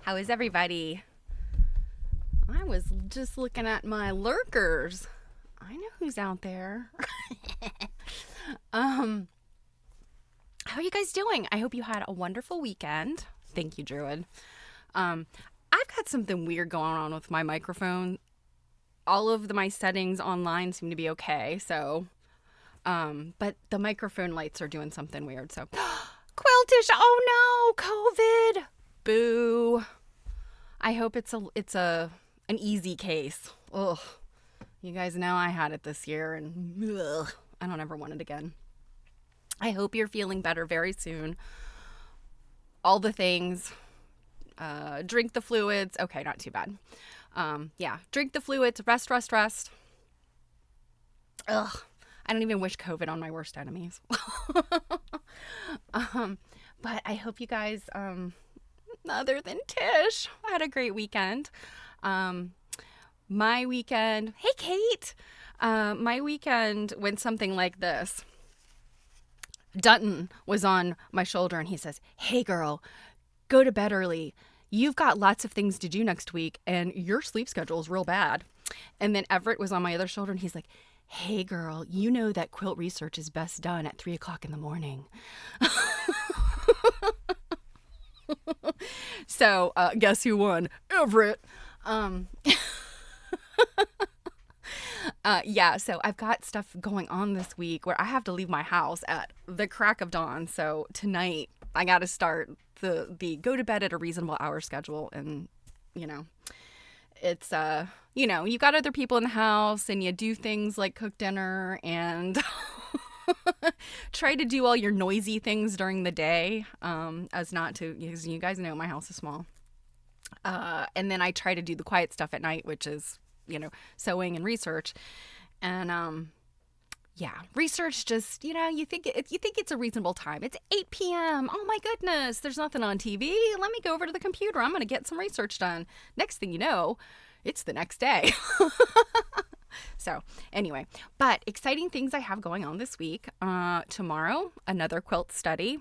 How is everybody? I was just looking at my lurkers. I know who's out there. um, how are you guys doing? I hope you had a wonderful weekend. Thank you, Druid. I've got something weird going on with my microphone. All of my settings online seem to be okay, so but the microphone lights are doing something weird, so Quiltish, oh no, COVID. Boo. I hope it's an easy case. Ugh. You guys know I had it this year and ugh, I don't ever want it again. I hope you're feeling better very soon. All the things. Drink the fluids. Okay, not too bad. Drink the fluids. Rest. Ugh. I don't even wish COVID on my worst enemies. But I hope you guys, other than Tish, had a great weekend. My weekend, hey Kate, my weekend went something like this. Dutton was on my shoulder and he says, "Hey girl, go to bed early. You've got lots of things to do next week and your sleep schedule is real bad." And then Everett was on my other shoulder and he's like, "Hey girl, you know that quilt research is best done at 3:00 in the morning." So guess who won? Everett. So I've got stuff going on this week where I have to leave my house at the crack of dawn. So tonight I got to start the go to bed at a reasonable hour schedule. And, it's, you got other people in the house and you do things like cook dinner and try to do all your noisy things during the day, as not to, because you guys know my house is small. And then I try to do the quiet stuff at night, which is, sewing and research. And, research just, you think it's a reasonable time. It's 8 p.m. Oh my goodness, there's nothing on TV. Let me go over to the computer. I'm going to get some research done. Next thing you know, it's the next day. So anyway, but exciting things I have going on this week. Tomorrow, another quilt study.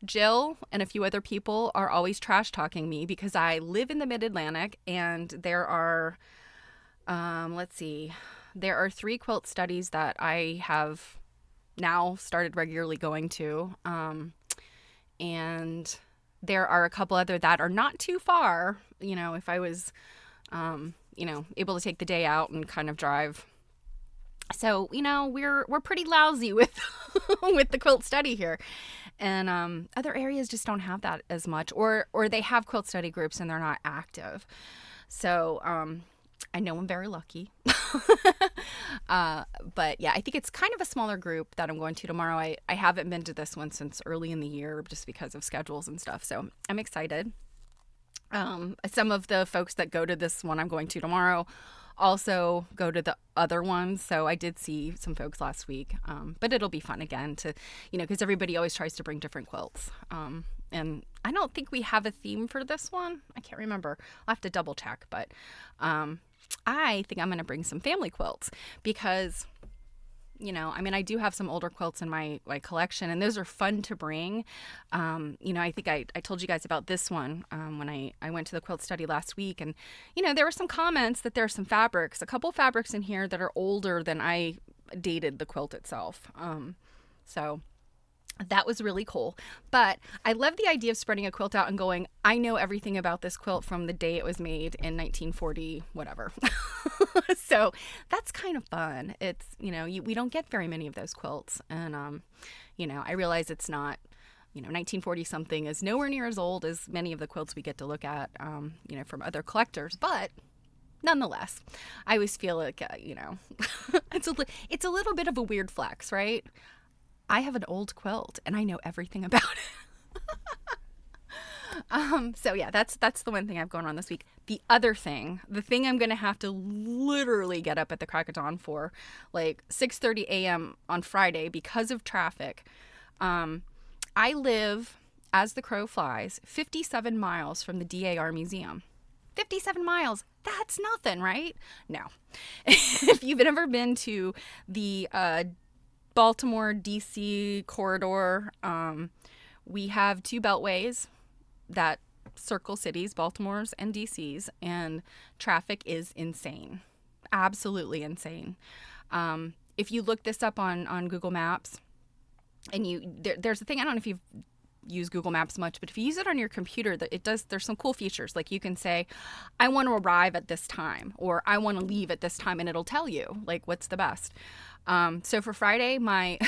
Jill and a few other people are always trash talking me because I live in the Mid-Atlantic and there are, there are 3 quilt studies that I have now started regularly going to. And there are a couple other that are not too far. If I was, able to take the day out and kind of drive. So, we're pretty lousy with with the quilt study here. And other areas just don't have that as much, or they have quilt study groups and they're not active. So I know I'm very lucky. But yeah, I think it's kind of a smaller group that I'm going to tomorrow. I haven't been to this one since early in the year just because of schedules and stuff. So I'm excited. Some of the folks that go to this one I'm going to tomorrow also go to the other ones. So I did see some folks last week, but it'll be fun again to, because everybody always tries to bring different quilts. And I don't think we have a theme for this one. I can't remember. I'll have to double check, but I think I'm going to bring some family quilts because, I do have some older quilts in my collection and those are fun to bring. I think I told you guys about this one when I went to the quilt study last week and, there were some comments that there are some fabrics, a couple fabrics in here that are older than I dated the quilt itself. So that was really cool. But I love the idea of spreading a quilt out and going, I know everything about this quilt from the day it was made in 1940, whatever. So that's kind of fun. It's, we don't get very many of those quilts. And, I realize it's not, 1940 something is nowhere near as old as many of the quilts we get to look at, from other collectors. But nonetheless, I always feel like, it's a little bit of a weird flex, right? I have an old quilt and I know everything about it. So yeah, that's the one thing I've going on this week. The other thing, the thing I'm going to have to literally get up at the crack of dawn for, like 6:30 a.m. on Friday because of traffic. I live, as the crow flies, 57 miles from the DAR Museum. 57 miles. That's nothing, right? No. If you've ever been to the Baltimore, D.C. corridor, we have 2 beltways that circle cities, Baltimore's and DC's, and traffic is insane. Absolutely insane. If you look this up on Google Maps, and there's a thing, I don't know if you've used Google Maps much, but if you use it on your computer, there's some cool features. Like you can say, I want to arrive at this time, or I want to leave at this time, and it'll tell you like what's the best. So for Friday, my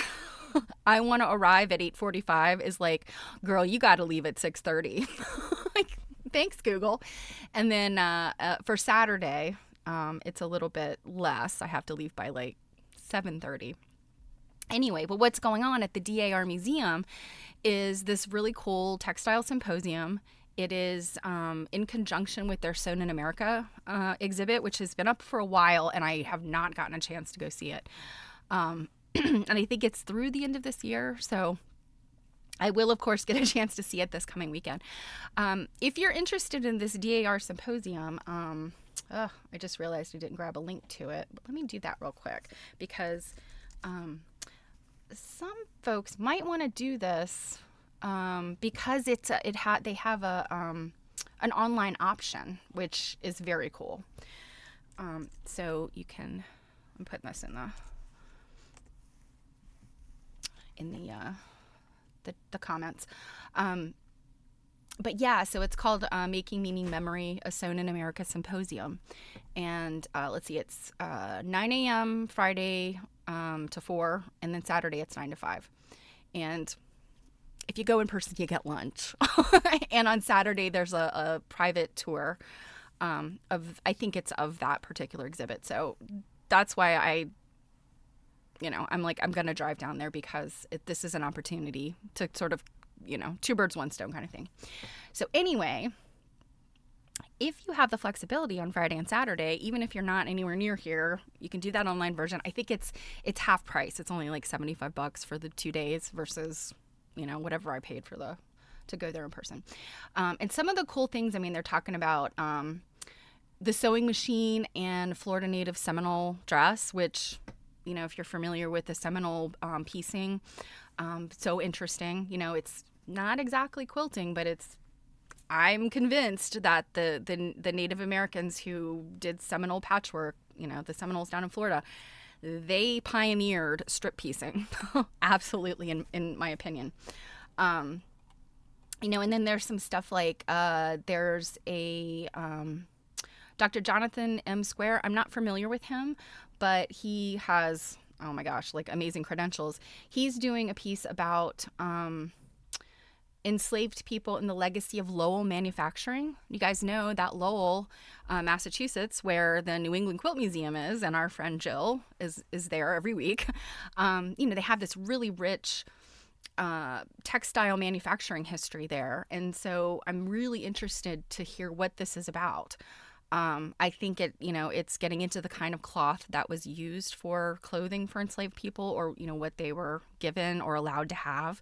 I want to arrive at 8:45 is like, girl, you got to leave at 6:30. Like, thanks, Google. And then for Saturday, it's a little bit less. I have to leave by like 7:30. Anyway, but what's going on at the DAR Museum is this really cool textile symposium. It is in conjunction with their Sewn in America exhibit, which has been up for a while, and I have not gotten a chance to go see it. And I think it's through the end of this year, so I will, of course, get a chance to see it this coming weekend. If you're interested in this DAR symposium, I just realized I didn't grab a link to it, but let me do that real quick, because some folks might want to do this because they have an online option, which is very cool. So you can, I'm putting this in the comments. But yeah, so it's called Making Meaning Memory, a Sewn in America Symposium. And let's see, it's 9 a.m. Friday to 4, and then Saturday it's 9 to 5. And if you go in person, you get lunch. And on Saturday, there's a private tour I think it's of that particular exhibit. So that's why I'm like, I'm going to drive down there because this is an opportunity to sort of, two birds, one stone kind of thing. So anyway, if you have the flexibility on Friday and Saturday, even if you're not anywhere near here, you can do that online version. I think it's half price. It's only like $75 for the 2 days versus, whatever I paid for to go there in person. And some of the cool things, they're talking about the sewing machine and Florida native Seminole dress, which, if you're familiar with the Seminole piecing, so interesting. It's not exactly quilting, but I'm convinced that the Native Americans who did Seminole patchwork, the Seminoles down in Florida, they pioneered strip piecing. Absolutely, in my opinion. And then there's some stuff like there's a Dr. Jonathan M. Square. I'm not familiar with him, but he has, oh my gosh, like amazing credentials. He's doing a piece about enslaved people and the legacy of Lowell manufacturing. You guys know that Lowell, Massachusetts, where the New England Quilt Museum is, and our friend Jill is there every week. They have this really rich textile manufacturing history there. And so I'm really interested to hear what this is about. I think it's getting into the kind of cloth that was used for clothing for enslaved people, or, what they were given or allowed to have.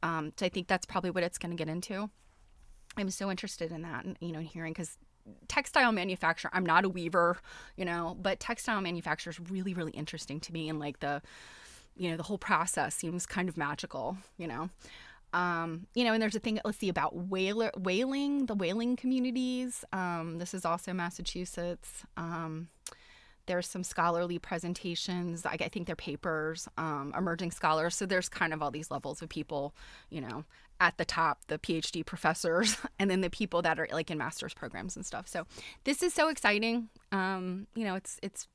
So I think that's probably what it's going to get into. I'm so interested in that, and, hearing, because textile manufacture, I'm not a weaver, but textile manufacture is really, really interesting to me. And like the whole process seems kind of magical, and there's a thing, let's see, about whaling, the whaling communities. This is also Massachusetts. There's some scholarly presentations. I think they're papers, emerging scholars. So there's kind of all these levels of people, at the top, the PhD professors, and then the people that are like in master's programs and stuff. So this is so exciting. It's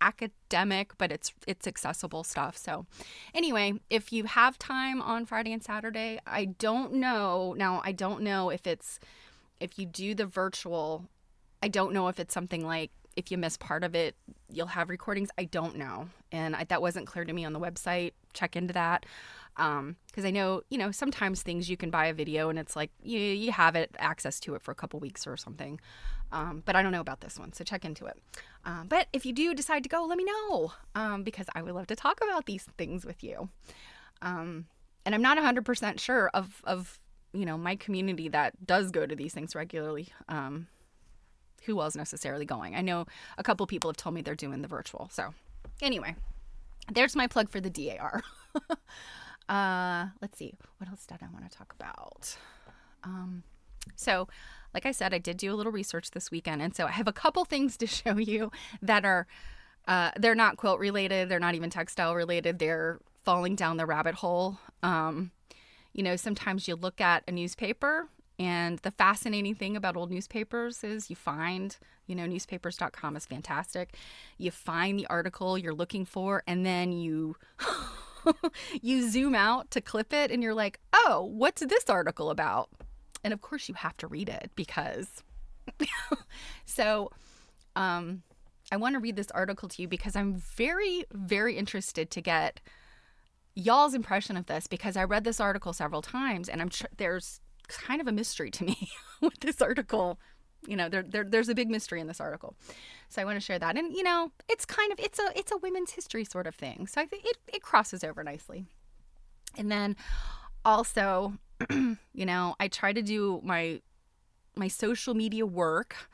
academic, but it's accessible stuff. So anyway, if you have time on Friday and Saturday, I don't know if you do the virtual, I don't know if it's something like, if you miss part of it, you'll have recordings. I don't know. And that wasn't clear to me on the website. Check into that. Because I know, sometimes things you can buy a video and it's like, you have access to it for a couple weeks or something. But I don't know about this one, so check into it. But if you do decide to go, let me know, because I would love to talk about these things with you. And I'm not 100% sure of my community that does go to these things regularly, who else necessarily going. I know a couple people have told me they're doing the virtual. So anyway, there's my plug for the DAR. Let's see, what else did I want to talk about? So, like I said, I did do a little research this weekend. And so I have a couple things to show you that are, they're not quilt related. They're not even textile related. They're falling down the rabbit hole. Sometimes you look at a newspaper, and the fascinating thing about old newspapers is you find, newspapers.com is fantastic. You find the article you're looking for, and then you you zoom out to clip it, and you're like, oh, what's this article about? And of course you have to read it because so I want to read this article to you because I'm very, very interested to get y'all's impression of this, because I read this article several times, and there's kind of a mystery to me with this article. There's a big mystery in this article. So I want to share that. And, it's it's a women's history sort of thing. So I think it crosses over nicely. And then also, I try to do my social media work.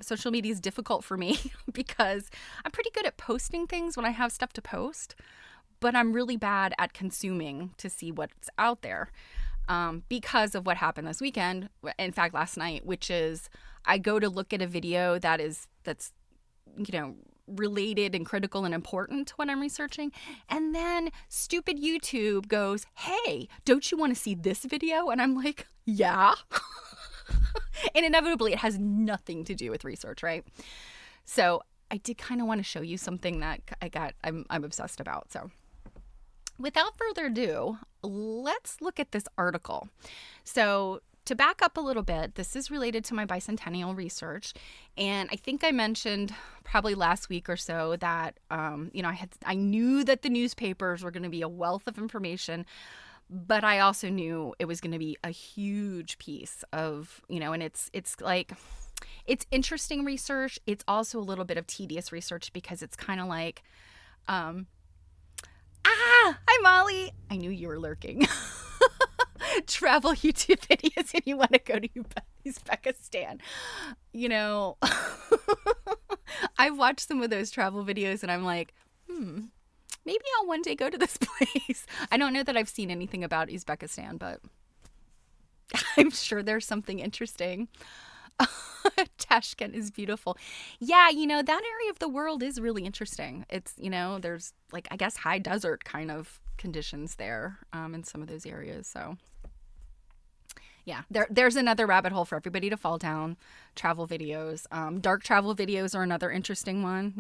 Social media is difficult for me because I'm pretty good at posting things when I have stuff to post, but I'm really bad at consuming to see what's out there. Because of what happened this weekend, in fact, last night, which is I go to look at a video that's related and critical and important to what I'm researching. And then stupid YouTube goes, hey, don't you want to see this video? And I'm like, yeah. And inevitably it has nothing to do with research, right? So I did kind of want to show you something that I'm obsessed about. So without further ado, let's look at this article. So to back up a little bit, this is related to my bicentennial research. And I think I mentioned probably last week or so that, I knew that the newspapers were going to be a wealth of information, but I also knew it was going to be a huge piece of, and it's interesting research. It's also a little bit of tedious research because it's kind of like, hi Molly. I knew you were lurking. Travel YouTube videos and you want to go to Uzbekistan. I've watched some of those travel videos and I'm like, maybe I'll one day go to this place. I don't know that I've seen anything about Uzbekistan, but I'm sure there's something interesting. Tashkent is beautiful. Yeah, that area of the world is really interesting. It's, there's I guess high desert kind of conditions there in some of those areas. So yeah, there's another rabbit hole for everybody to fall down. Travel videos. Dark travel videos are another interesting one.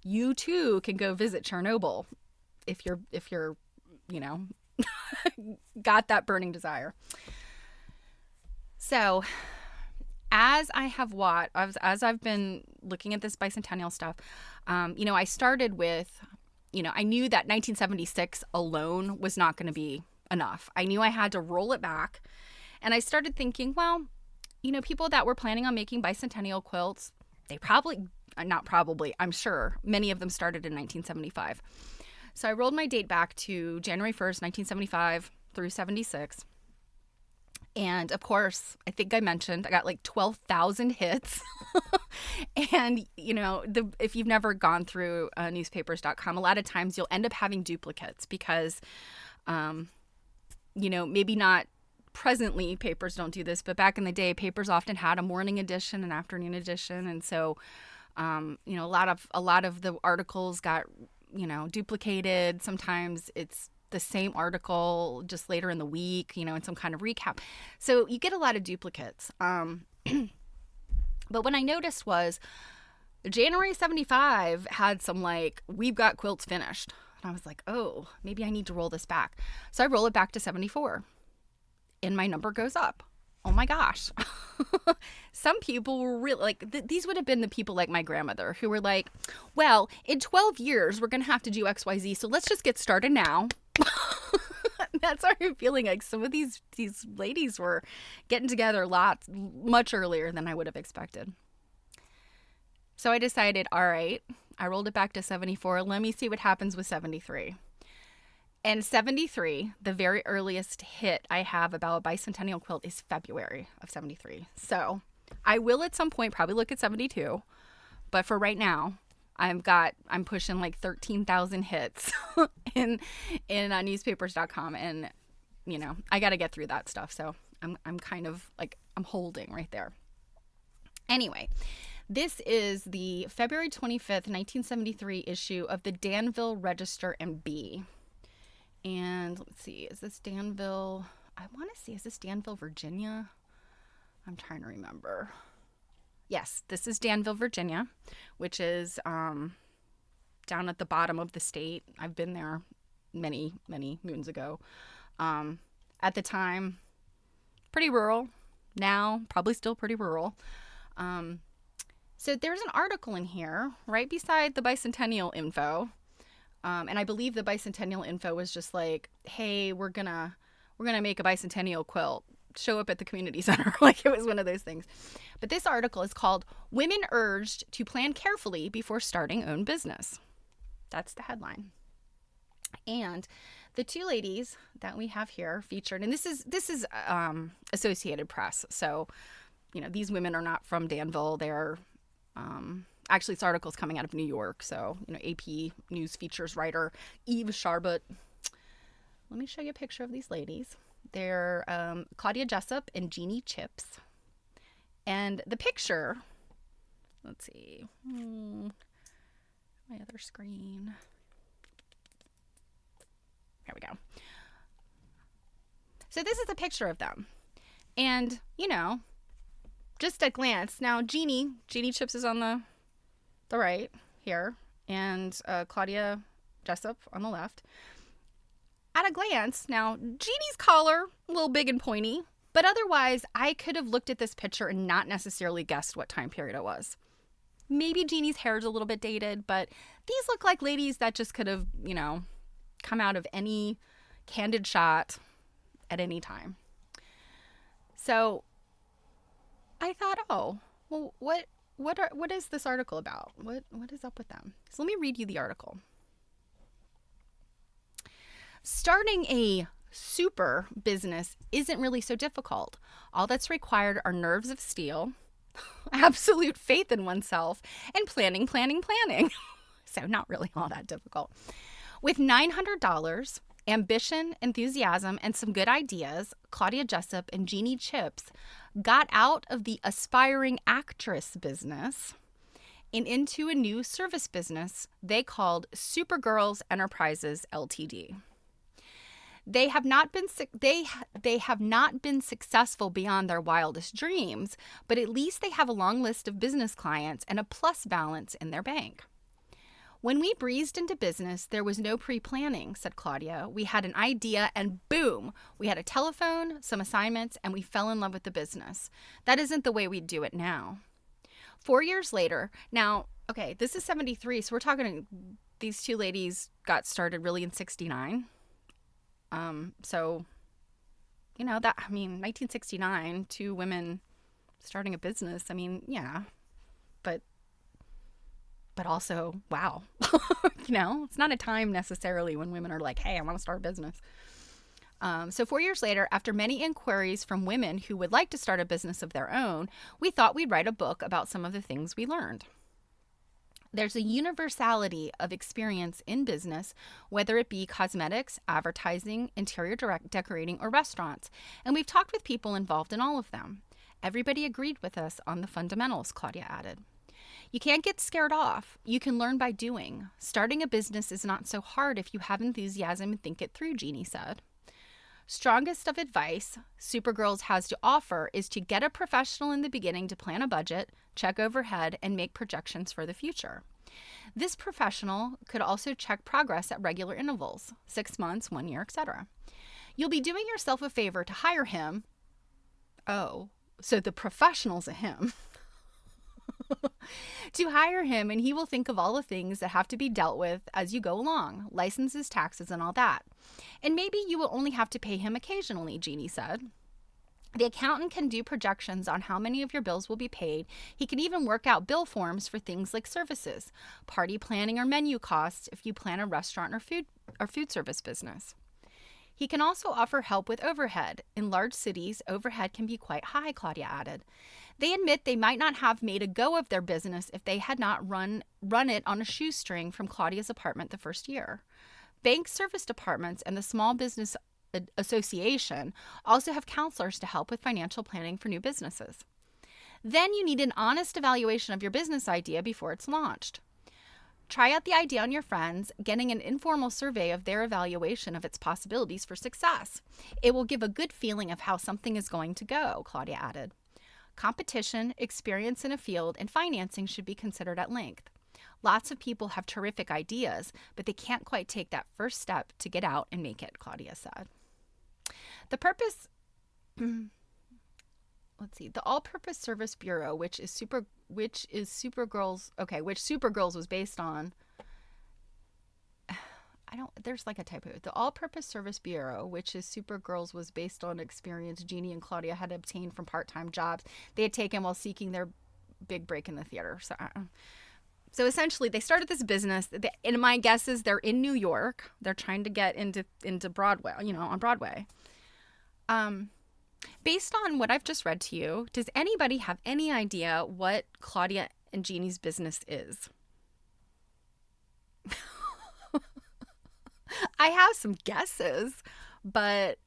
You too can go visit Chernobyl if you're got that burning desire. So as I've been looking at this bicentennial stuff, I started with, I knew that 1976 alone was not going to be enough. I knew I had to roll it back. And I started thinking, well, people that were planning on making bicentennial quilts, I'm sure many of them started in 1975. So I rolled my date back to January 1st, 1975 through 76. And of course, I think I mentioned I got 12,000 hits. And, if you've never gone through newspapers.com, a lot of times you'll end up having duplicates because, maybe not presently papers don't do this, but back in the day, papers often had a morning edition and afternoon edition. And so, a lot of the articles got, duplicated. Sometimes it's the same article just later in the week, in some kind of recap. So you get a lot of duplicates. But what I noticed was January 75 had some we've got quilts finished. And I was like, oh, maybe I need to roll this back. So I roll it back to 74 and my number goes up. Oh my gosh. Some people were really these would have been the people like my grandmother who were like, well, in 12 years, we're going to have to do XYZ. So let's just get started now. That's how I'm feeling. Some of these ladies were getting together much earlier than I would have expected. So I decided, all right, I rolled it back to 74. Let me see what happens with 73. And 73, the very earliest hit I have about a bicentennial quilt is February of 73. So I will at some point probably look at 72. But for right now, I'm pushing 13,000 hits in newspapers.com. And, I got to get through that stuff. So I'm kind of holding right there. Anyway, this is the February 25th, 1973 issue of the Danville Register and Bee. And let's see, is this Danville? I want to see, is this Danville, Virginia? I'm trying to remember. Yes, this is Danville, Virginia, which is down at the bottom of the state. I've been there many, many moons ago. At the time, pretty rural. Now, probably still pretty rural. So there's an article in here right beside the bicentennial info. And I believe the bicentennial info was just like, hey, we're gonna make a bicentennial quilt. Show up at the community center. Like, it was one of those things. But this article is called Women Urged to Plan Carefully Before Starting Own Business. That's the headline. And the two ladies that we have here featured, and this is Associated Press. So, you know, these women are not from Danville. They're actually, this article is coming out of New York. So, you know, AP News features writer Eve Sharbut. Let me show you a picture of these ladies. They're Claudia Jessup and Jeannie Chips. And the picture, let's see, my other screen. There we go. So this is a picture of them. And, you know, just at glance, now Jeannie Chips is on the right here, and Claudia Jessup on the left. At a glance, now, Jeannie's collar, a little big and pointy, but otherwise, I could have looked at this picture and not necessarily guessed what time period it was. Maybe Jeannie's hair is a little bit dated, but these look like ladies that just could have, you know, come out of any candid shot at any time. So I thought, oh, well, what is this article about? What is up with them? So let me read you the article. Starting a super business isn't really so difficult. All that's required are nerves of steel, absolute faith in oneself, and planning. So not really all that difficult. With $900, ambition, enthusiasm, and some good ideas, Claudia Jessup and Jeannie Chips got out of the aspiring actress business and into a new service business they called Supergirls Enterprises Ltd. They have not been successful beyond their wildest dreams, but at least they have a long list of business clients and a plus balance in their bank. When we breezed into business, there was no pre-planning, said Claudia. We had an idea and boom, we had a telephone, some assignments, and we fell in love with the business. That isn't the way we do it now. 4 years later, now, okay, this is 73, so we're talking, these two ladies got started really in 69. So, you know, 1969, two women starting a business, I mean, yeah, but also, wow, you know, it's not a time necessarily when women are like, hey, I want to start a business. So 4 years later, after many inquiries from women who would like to start a business of their own, we thought we'd write a book about some of the things we learned. There's a universality of experience in business, whether it be cosmetics, advertising, interior decorating, or restaurants. And we've talked with people involved in all of them. Everybody agreed with us on the fundamentals, Claudia added. You can't get scared off. You can learn by doing. Starting a business is not so hard if you have enthusiasm and think it through, Jeannie said. Strongest of advice Supergirls has to offer is to get a professional in the beginning to plan a budget, check overhead, and make projections for the future. This professional could also check progress at regular intervals, 6 months, 1 year, etc. You'll be doing yourself a favor to hire him. Oh, so the professional's a him. To hire him, and he will think of all the things that have to be dealt with as you go along, licenses, taxes, and all that. And maybe you will only have to pay him occasionally, Jeannie said. The accountant can do projections on how many of your bills will be paid. He can even work out bill forms for things like services, party planning, or menu costs if you plan a restaurant or food service business. He can also offer help with overhead. In large cities, overhead can be quite high, Claudia added. They admit they might not have made a go of their business if they had not run it on a shoestring from Claudia's apartment the first year. Bank service departments and the Small Business Association also have counselors to help with financial planning for new businesses. Then you need an honest evaluation of your business idea before it's launched. Try out the idea on your friends, getting an informal survey of their evaluation of its possibilities for success. It will give a good feeling of how something is going to go, Claudia added. Competition, experience in a field, and financing should be considered at length. Lots of people have terrific ideas, but they can't quite take that first step to get out and make it, Claudia said. The purpose, the All-Purpose Service Bureau, which Supergirls was based on. There's like a typo. The All-Purpose Service Bureau, which is Supergirls, was based on experience Jeannie and Claudia had obtained from part-time jobs they had taken while seeking their big break in the theater. So essentially, they started this business, and my guess is they're in New York. They're trying to get into Broadway, on Broadway. Based on what I've just read to you, does anybody have any idea what Claudia and Jeannie's business is? I have some guesses, but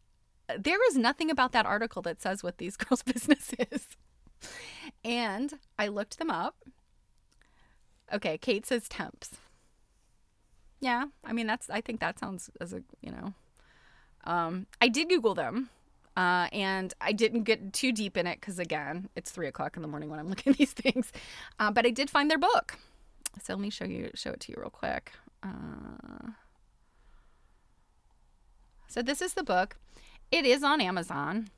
there is nothing about that article that says what these girls' business is. And I looked them up. Okay, Kate says temps. Yeah, I mean, I think that sounds as a, I did Google them. And I didn't get too deep in it because, again, it's 3:00 in the morning when I'm looking at these things. But I did find their book. So let me show it to you real quick. So this is the book. It is on Amazon.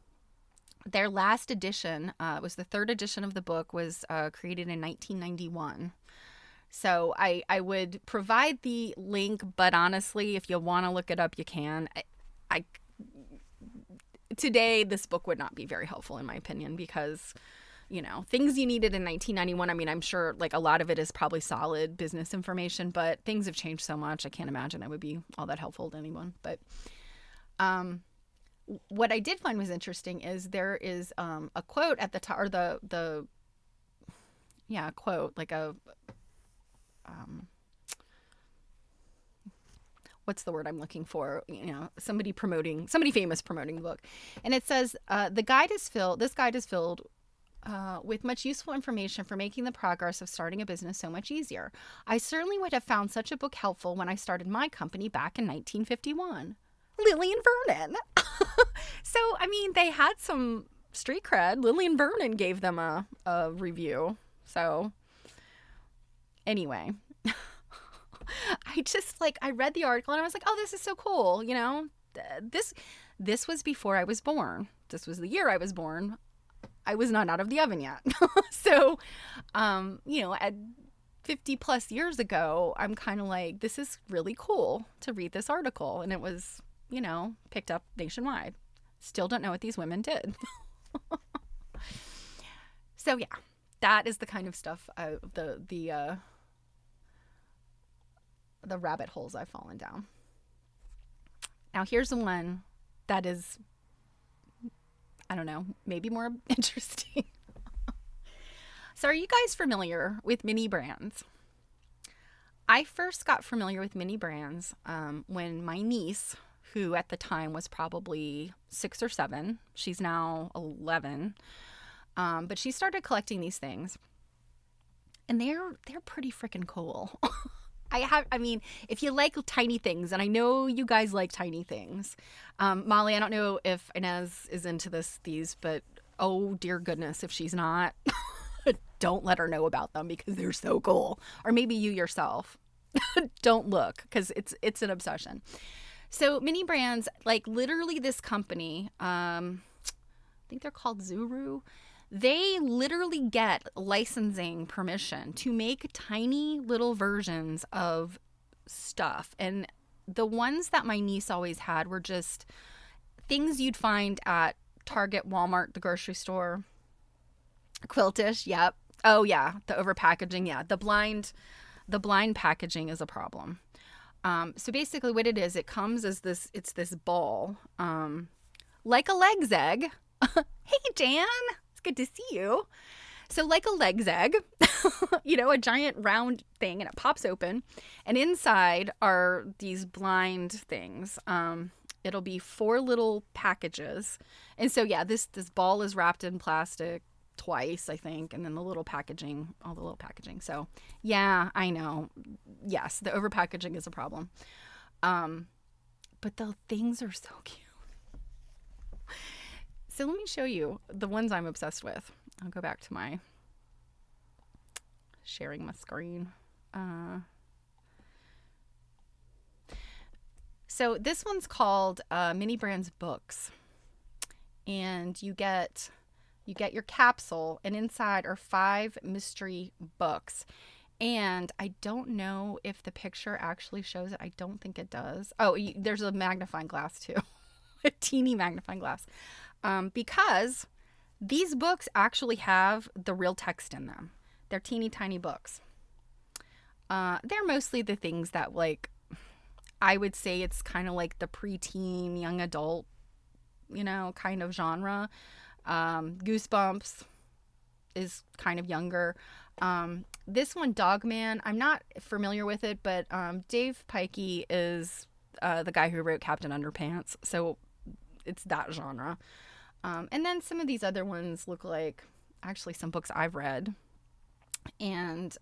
Their last edition was the third edition of the book, was created in 1991. So I would provide the link, but honestly, if you want to look it up, you can. Today, this book would not be very helpful, in my opinion, because, things you needed in 1991, I mean, I'm sure like a lot of it is probably solid business information, but things have changed so much. I can't imagine it would be all that helpful to anyone. But what I did find was interesting is there is a quote at the top, or a quote, like a, what's the word I'm looking for? Somebody famous promoting the book. And it says, this guide is filled with much useful information for making the progress of starting a business so much easier. I certainly would have found such a book helpful when I started my company back in 1951. Lillian Vernon. So, I mean, they had some street cred. Lillian Vernon gave them a review. So, anyway. I read the article and I was like, oh, this is so cool. This was before I was born. This was the year I was born. I was not out of the oven yet. So, at 50 plus years ago, I'm kind of like, this is really cool to read this article. And it was, picked up nationwide. Still don't know what these women did. So yeah, that is the kind of stuff, the rabbit holes I've fallen down. Now here's the one that is, I don't know, maybe more interesting. So are you guys familiar with mini brands? I first got familiar with mini brands when my niece, who at the time was probably 6 or 7, she's now 11, but she started collecting these things, and they're pretty freaking cool. If you like tiny things, and I know you guys like tiny things, Molly, I don't know if Inez is into these, but oh dear goodness, if she's not, don't let her know about them because they're so cool. Or maybe you yourself. Don't look, because it's an obsession. So mini brands, like literally this company, I think they're called Zuru. They literally get licensing permission to make tiny little versions of stuff. And the ones that my niece always had were just things you'd find at Target, Walmart, the grocery store. Quiltish, yep. Oh yeah, the overpackaging, yeah. The blind packaging is a problem. So basically what it is, it comes as this ball, like a leg's egg. Hey, Jan. Good to see you. So like a leg's egg, a giant round thing, and it pops open, and inside are these blind things. It'll be 4 little packages. And so yeah, this ball is wrapped in plastic twice, I think, and then the little packaging, all the little packaging. So yeah, I know. Yes, the over packaging is a problem. But the things are so cute. So let me show you the ones I'm obsessed with. I'll go back to my sharing my screen. So this one's called Mini Brands Books, and you get your capsule, and inside are 5 mystery books. And I don't know if the picture actually shows it. I don't think it does. Oh, there's a magnifying glass too, a teeny magnifying glass, because these books actually have the real text in them. They're teeny tiny books. They're mostly the things that, like, I would say it's kind of like the preteen, young adult, kind of genre. Goosebumps is kind of younger. This one, Dogman, I'm not familiar with it, but Dave Pikey is the guy who wrote Captain Underpants, so it's that genre. And then some of these other ones look like actually some books I've read, and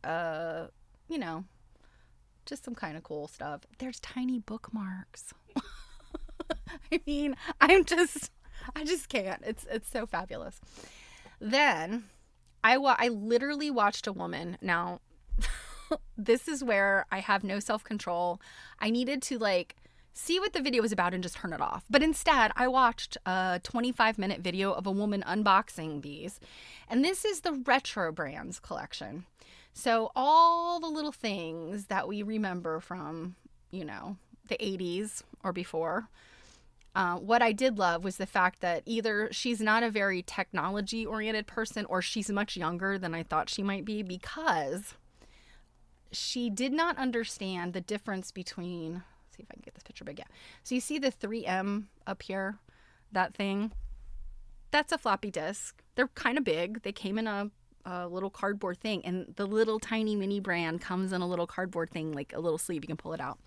just some kind of cool stuff. There's tiny bookmarks. I mean, I just can't. It's so fabulous. Then I literally watched a woman. Now, this is where I have no self-control. I needed to see what the video was about and just turn it off. But instead, I watched a 25-minute video of a woman unboxing these. And this is the Retro Brands collection. So all the little things that we remember from, the 80s or before. What I did love was the fact that either she's not a very technology-oriented person or she's much younger than I thought she might be, because she did not understand the difference between, let's see if I can get this picture big. Yeah. So you see the 3M up here, that thing? That's a floppy disk. They're kind of big. They came in a little cardboard thing, and the little tiny mini brand comes in a little cardboard thing, like a little sleeve. You can pull it out.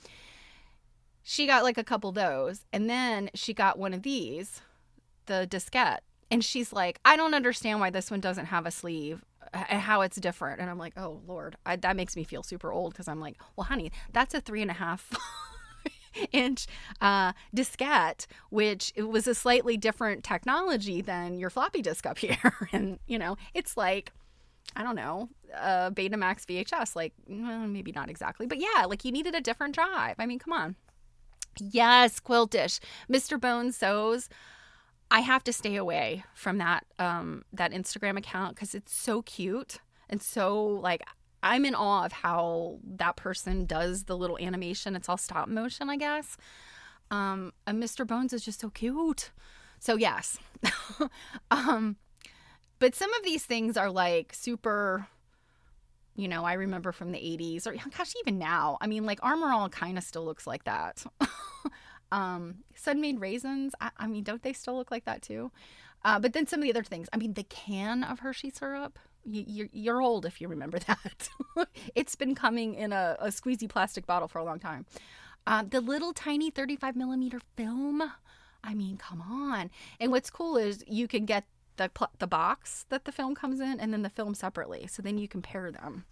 She got a couple of those, and then she got one of these, the diskette, and she's like, I don't understand why this one doesn't have a sleeve and how it's different. And I'm like, oh Lord, that makes me feel super old, because I'm like, well honey, that's a 3.5 inch diskette, which it was a slightly different technology than your floppy disk up here. And it's like, I don't know, Betamax VHS, well, maybe not exactly, but yeah, you needed a different drive. I mean, come on. Yes, Quiltish. Mr. Bones Sews. I have to stay away from that Instagram account, because it's so cute and so I'm in awe of how that person does the little animation. It's all stop motion, I guess. And Mr. Bones is just so cute. So yes. But some of these things are super, I remember from the 80s, or gosh, even now. I mean, Armor All kind of still looks like that. Sun-Made Raisins, I mean, don't they still look like that too? But then some of the other things, I mean, the can of Hershey syrup, you're old if you remember that. It's been coming in a squeezy plastic bottle for a long time. The little tiny 35 millimeter film, I mean, come on. And what's cool is you can get the box that the film comes in, and then the film separately, so then you compare them.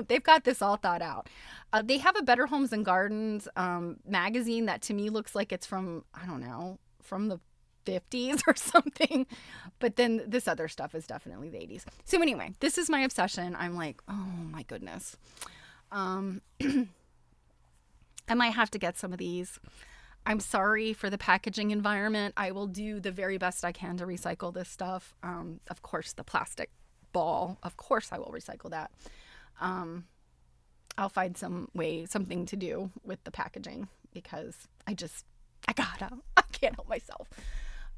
They've got this all thought out. They have a Better Homes and Gardens magazine that to me looks like it's from, I don't know, from the 50s or something. But then this other stuff is definitely the 80s. So anyway, this is my obsession. I'm like, oh my goodness. I might have to get some of these. I'm sorry for the packaging environment. I will do the very best I can to recycle this stuff. Of course, the plastic ball, of course I will recycle that. I'll find something to do with the packaging, because I can't help myself.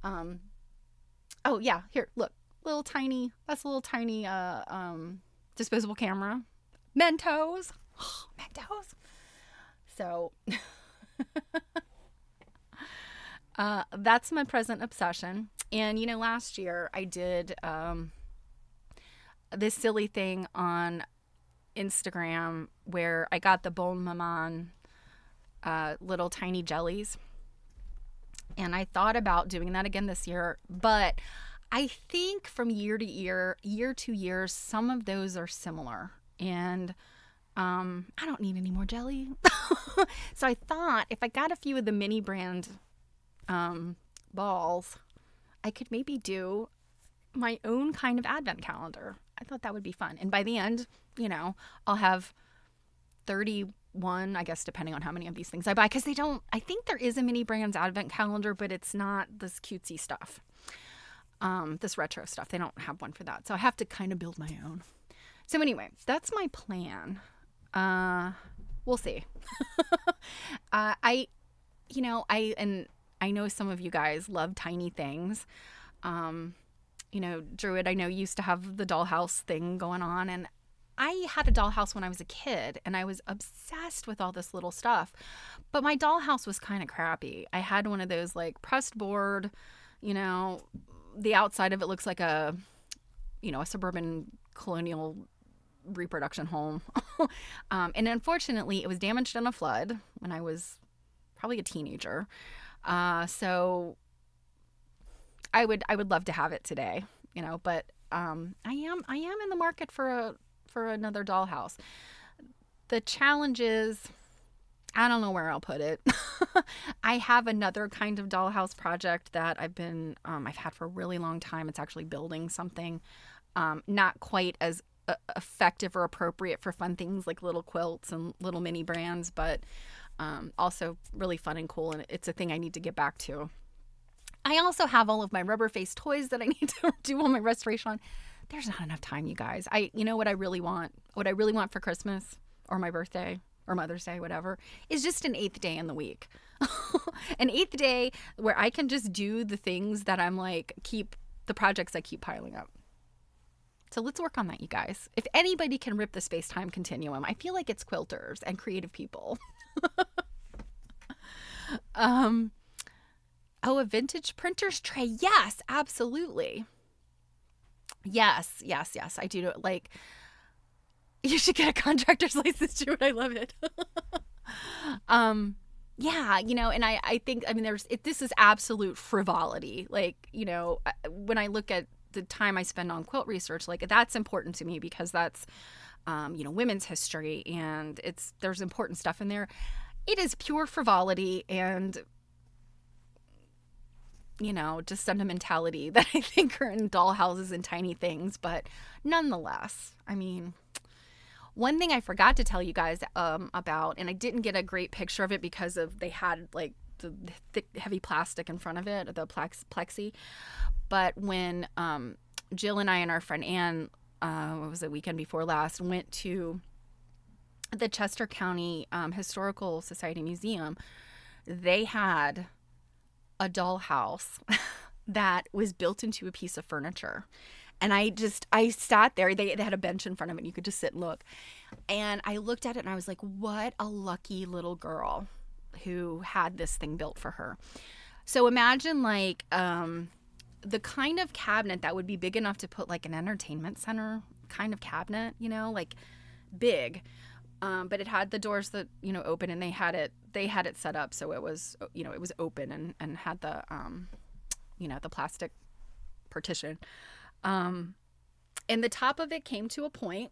Oh yeah, here, look, that's a little tiny, disposable camera. Mentos. Mentos. So, that's my present obsession. And, last year I did, this silly thing on Instagram where I got the Bon Maman little tiny jellies. And I thought about doing that again this year, but I think from year to year, some of those are similar. And I don't need any more jelly. So I thought if I got a few of the mini brand balls, I could maybe do my own kind of advent calendar. I thought that would be fun. And by the end, I'll have 31, I guess, depending on how many of these things I buy. Because I think there is a mini brands advent calendar, but it's not this cutesy stuff. This retro stuff. They don't have one for that. So I have to kind of build my own. So anyway, that's my plan. We'll see. I know some of you guys love tiny things. Druid, I know, used to have the dollhouse thing going on, and I had a dollhouse when I was a kid, and I was obsessed with all this little stuff. But my dollhouse was kind of crappy. I had one of those like pressed board, the outside of it looks like a suburban colonial reproduction home. And unfortunately, it was damaged in a flood when I was probably a teenager. So I would love to have it today, but I am in the market for another dollhouse. The challenge is, I don't know where I'll put it. I have another kind of dollhouse project that I've had for a really long time. It's actually building something not quite as effective or appropriate for fun things like little quilts and little mini brands, but also really fun and cool, and it's a thing I need to get back to. I also have all of my rubber face toys that I need to do all my restoration on. There's not enough time, you guys. What I really want for Christmas or my birthday or Mother's Day, whatever, is just an 8th day in the week. An 8th day where I can just do the things that I'm like, keep the projects I keep piling up. So let's work on that, you guys. If anybody can rip the space-time continuum, I feel like it's quilters and creative people. A vintage printer's tray. Yes, absolutely. Yes. I do. Like, you should get a contractor's license too. I love it. Yeah, and I think, this is absolute frivolity. Like, when I look at the time I spend on quilt research, like, that's important to me because that's, women's history, and there's important stuff in there. It is pure frivolity and, just sentimentality that I think are in dollhouses and tiny things. But nonetheless, one thing I forgot to tell you guys about, and I didn't get a great picture of it because they had like the thick, heavy plastic in front of it, the plexi. But when Jill and I and our friend Ann, what was it, weekend before last, went to the Chester County Historical Society Museum, they had a dollhouse that was built into a piece of furniture. And I sat there. They had a bench in front of it. And you could just sit and look. And I looked at it and I was like, what a lucky little girl who had this thing built for her. So imagine like the kind of cabinet that would be big enough to put like an entertainment center kind of cabinet, like big. But it had the doors that, open, and they had it set up so it was, it was open and had the, the plastic partition. And the top of it came to a point,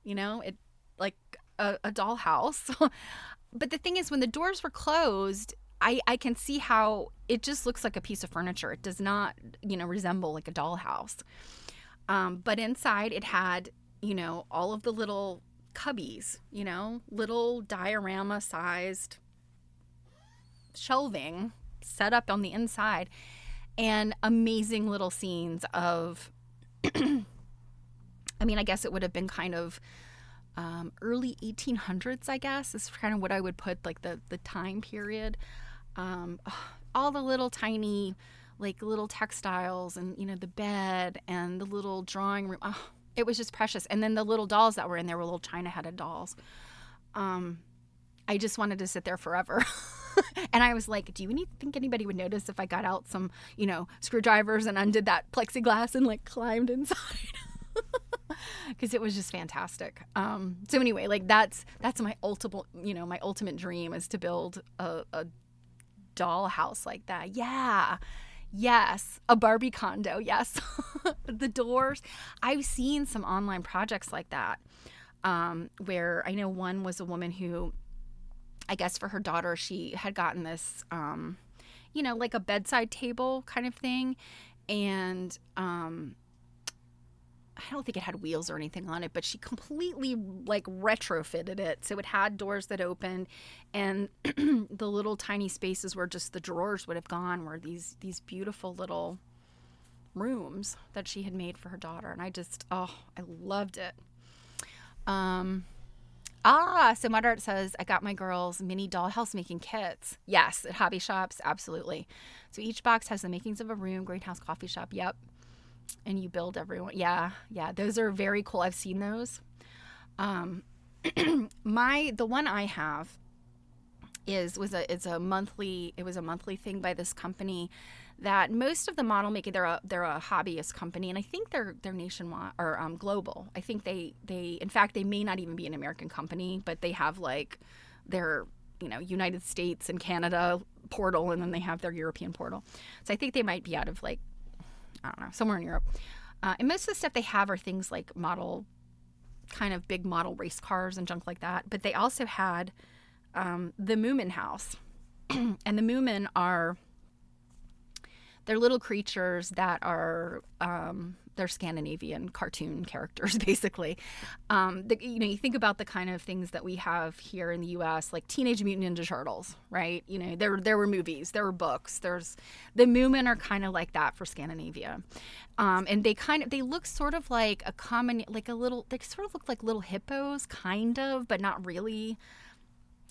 it like a dollhouse. But the thing is, when the doors were closed, I can see how it just looks like a piece of furniture. It does not, resemble like a dollhouse. But inside it had, all of the little cubbies, little diorama sized shelving set up on the inside, and amazing little scenes of, I guess it would have been kind of early 1800s, I guess, is kind of what I would put like the time period. All the little tiny, like little textiles, and, the bed and the little drawing room. Oh, it was just precious. And then the little dolls that were in there were little China-headed dolls. I just wanted to sit there forever. And I was like, do you think anybody would notice if I got out some, screwdrivers and undid that plexiglass and like climbed inside? because it was just fantastic. So anyway, like that's my ultimate dream is to build a doll house like that. Yeah. Yes. A Barbie condo. Yes. The doors. I've seen some online projects like that, where I know one was a woman who, I guess for her daughter, she had gotten this, like a bedside table kind of thing. And I don't think it had wheels or anything on it, but she completely like retrofitted it. So it had doors that opened, and the little tiny spaces where just the drawers would have gone were these beautiful little rooms that she had made for her daughter. And I loved it. So Modern says, I got my girls mini dollhouse making kits. Yes, at hobby shops, absolutely. So each box has the makings of a room, greenhouse, coffee shop. Yep. And you build everyone. Yeah. Those are very cool. I've seen those. The one I have it's a monthly thing by this company that most of the model making, they're a hobbyist company, and I think they're nationwide or global. I think they in fact they may not even be an American company, but they have like their United States and Canada portal, and then they have their European portal. So I think they might be out of like, I don't know, somewhere in Europe. And most of the stuff they have are things like kind of big model race cars and junk like that. But they also had the Moomin house. And the Moomin they're little creatures that are, they're Scandinavian cartoon characters, basically. You think about the kind of things that we have here in the U.S., like Teenage Mutant Ninja Turtles, right? There were movies, there were books. The Moomin are kind of like that for Scandinavia. And they look sort of like they sort of look like little hippos, kind of, but not really.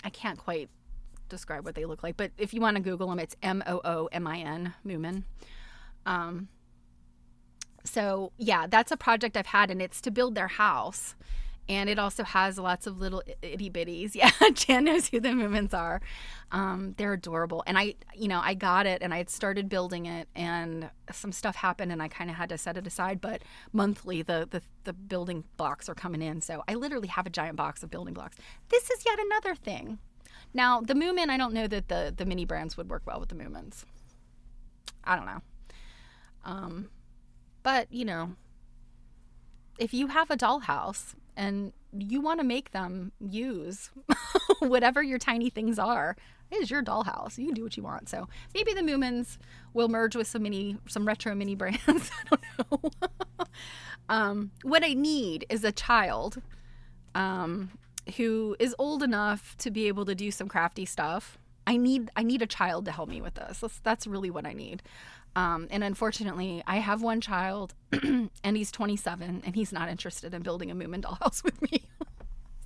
I can't quite describe what they look like, but if you want to Google them, it's Moomin, Moomin. So yeah, that's a project I've had, and it's to build their house. And it also has lots of little itty bitties. Yeah, Jan knows who the Moomins are. They're adorable. And I got it, and I had started building it, and some stuff happened, and I kind of had to set it aside. But monthly, the building blocks are coming in. So I literally have a giant box of building blocks. This is yet another thing. Now, the Moomin, I don't know that the mini brands would work well with the Moomins. I don't know. But, if you have a dollhouse and you want to make them use whatever your tiny things are, it is your dollhouse. You can do what you want. So maybe the Moomins will merge with some retro mini brands. I don't know. What I need is a child who is old enough to be able to do some crafty stuff. I need a child to help me with this. That's really what I need. And unfortunately, I have one child, and he's 27, and he's not interested in building a Moomin dollhouse with me.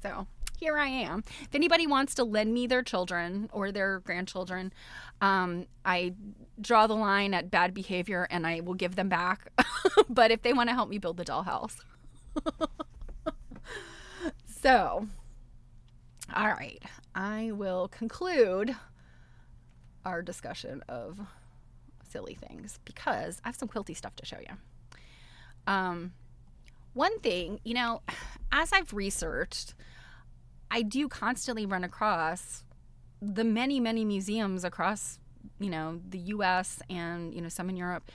So here I am. If anybody wants to lend me their children or their grandchildren, I draw the line at bad behavior, and I will give them back. But if they want to help me build the dollhouse. So, all right, I will conclude our discussion of silly things because I have some quilty stuff to show you. One thing, as I've researched, I do constantly run across the many, many museums across, the U.S. and, some in Europe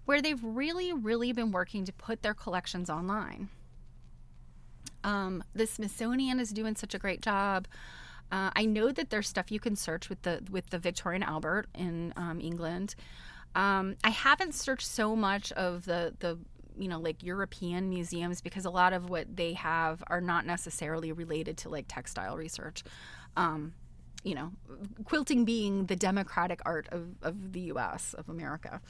where they've really, really been working to put their collections online. The Smithsonian is doing such a great job. I know that there's stuff you can search with the Victoria and Albert in England. I haven't searched so much of the like European museums because a lot of what they have are not necessarily related to like textile research. Quilting being the democratic art of the U.S., of America.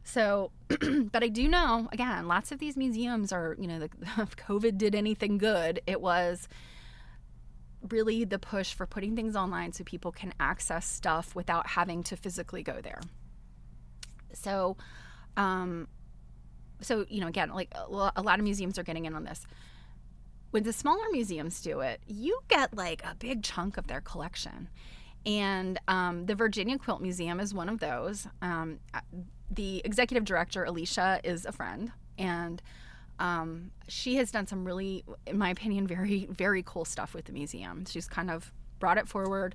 So, but I do know, again, lots of these museums are, if COVID did anything good, it was really the push for putting things online so people can access stuff without having to physically go there. So, again, like a lot of museums are getting in on this. When the smaller museums do it, you get like a big chunk of their collection. And the Virginia Quilt Museum is one of those. The executive director, Alicia, is a friend. And She has done some really, in my opinion, very, very cool stuff with the museum. She's kind of brought it forward.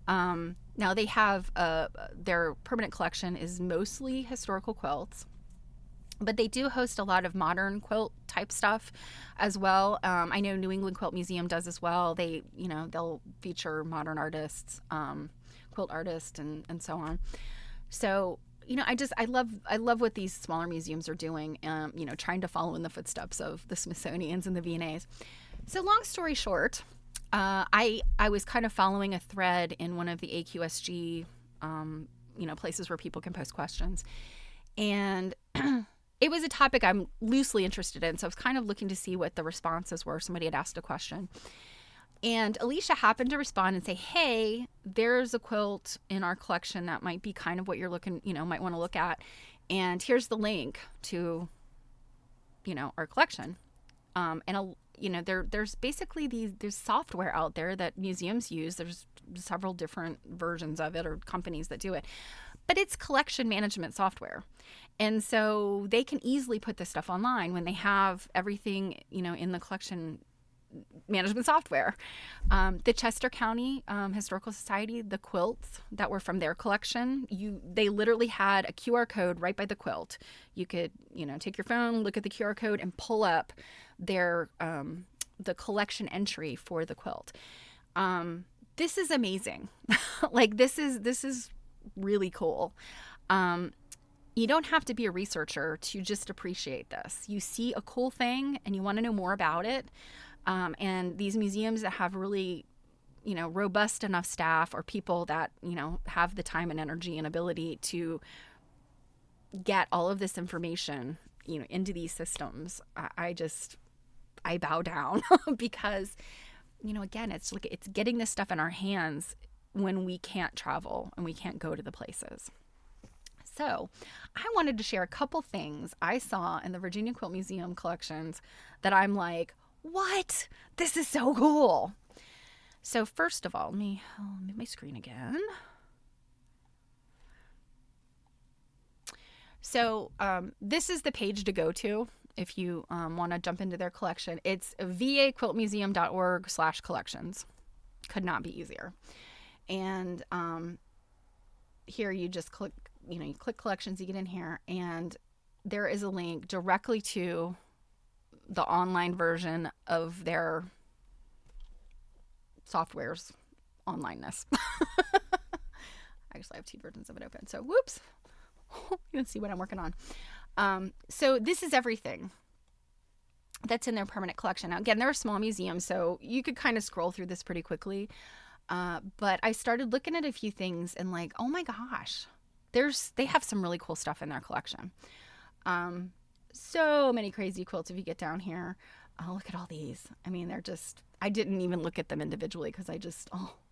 Now they have their permanent collection is mostly historical quilts, but they do host a lot of modern quilt type stuff as well. I know New England Quilt Museum does as well. They'll feature modern artists, quilt artists, and so on. So, I love what these smaller museums are doing, trying to follow in the footsteps of the Smithsonian's and the V&A's. So long story short, I was kind of following a thread in one of the AQSG, places where people can post questions. And it was a topic I'm loosely interested in. So I was kind of looking to see what the responses were. Somebody had asked a question. And Alicia happened to respond and say, hey, there's a quilt in our collection that might be kind of what you're might want to look at. And here's the link to, our collection. There's basically there's software out there that museums use. There's several different versions of it or companies that do it. But it's collection management software. And so they can easily put this stuff online when they have everything, in the collection management software. The Chester County Historical Society, the quilts that were from their collection, they literally had a QR code right by the quilt. You could, take your phone, look at the QR code, and pull up their the collection entry for the quilt. This is amazing. This is really cool. You don't have to be a researcher to just appreciate this. You see a cool thing and you want to know more about it. And these museums that have really, robust enough staff or people that, have the time and energy and ability to get all of this information, into these systems, I bow down because, again, it's getting this stuff in our hands when we can't travel and we can't go to the places. So I wanted to share a couple things I saw in the Virginia Quilt Museum collections that I'm like, what? This is so cool. So first of all, let me move my screen again. So this is the page to go to if you want to jump into their collection. It's vaquiltmuseum.org/collections. Could not be easier. And here you just click, you click collections, you get in here, and there is a link directly to the online version of their software's onlineness. Actually, I have two versions of it open. So, whoops. You can see what I'm working on. So this is everything that's in their permanent collection. Now, again, they're a small museum, so you could kind of scroll through this pretty quickly. But I started looking at a few things and like, oh my gosh, they have some really cool stuff in their collection. So many crazy quilts if you get down here. Oh, look at all these. I mean, I didn't even look at them individually because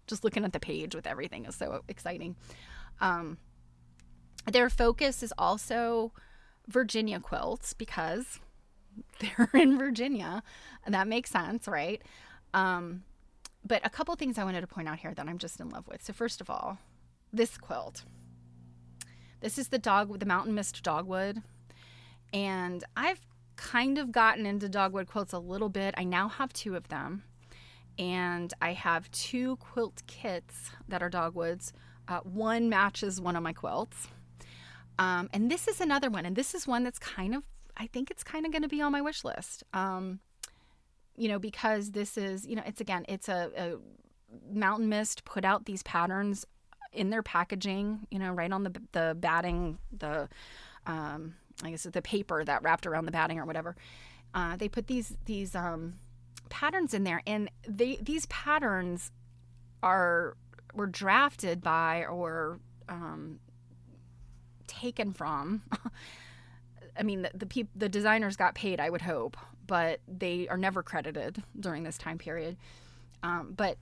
just looking at the page with everything is so exciting. Their focus is also Virginia quilts because they're in Virginia, and that makes sense, right? But a couple things I wanted to point out here that I'm just in love with. So first of all, this quilt. This is the Mountain Mist dogwood. And I've kind of gotten into dogwood quilts a little bit. I now have 2 of them. And I have 2 quilt kits that are dogwoods. One matches one of my quilts. And this is another one. And this is one that's I think it's kind of going to be on my wish list. Because this is, it's a Mountain Mist put out these patterns in their packaging, right on the batting, I guess the paper that wrapped around the batting or whatever. They put these patterns in there, and these patterns were drafted by or taken from. I mean, the designers got paid, I would hope, but they are never credited during this time period. But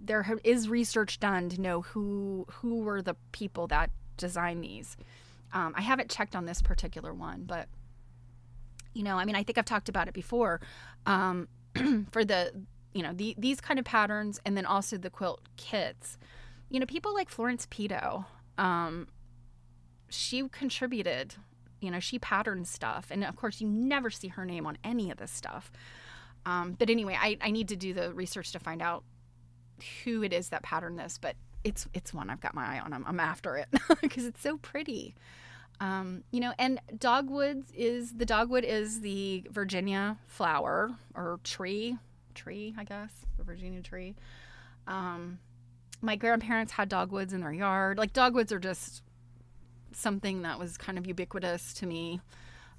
there is research done to know who were the people that designed these. I haven't checked on this particular one, but I think I've talked about it before. For these kind of patterns, and then also the quilt kits. People like Florence Pito, she contributed, she patterns stuff. And of course, you never see her name on any of this stuff. But anyway, I need to do the research to find out who it is that patterned this. But it's one I've got my eye on. I'm after it because it's so pretty. And dogwood is the Virginia flower or tree, I guess, the Virginia tree. My grandparents had dogwoods in their yard. Like, dogwoods are just something that was kind of ubiquitous to me.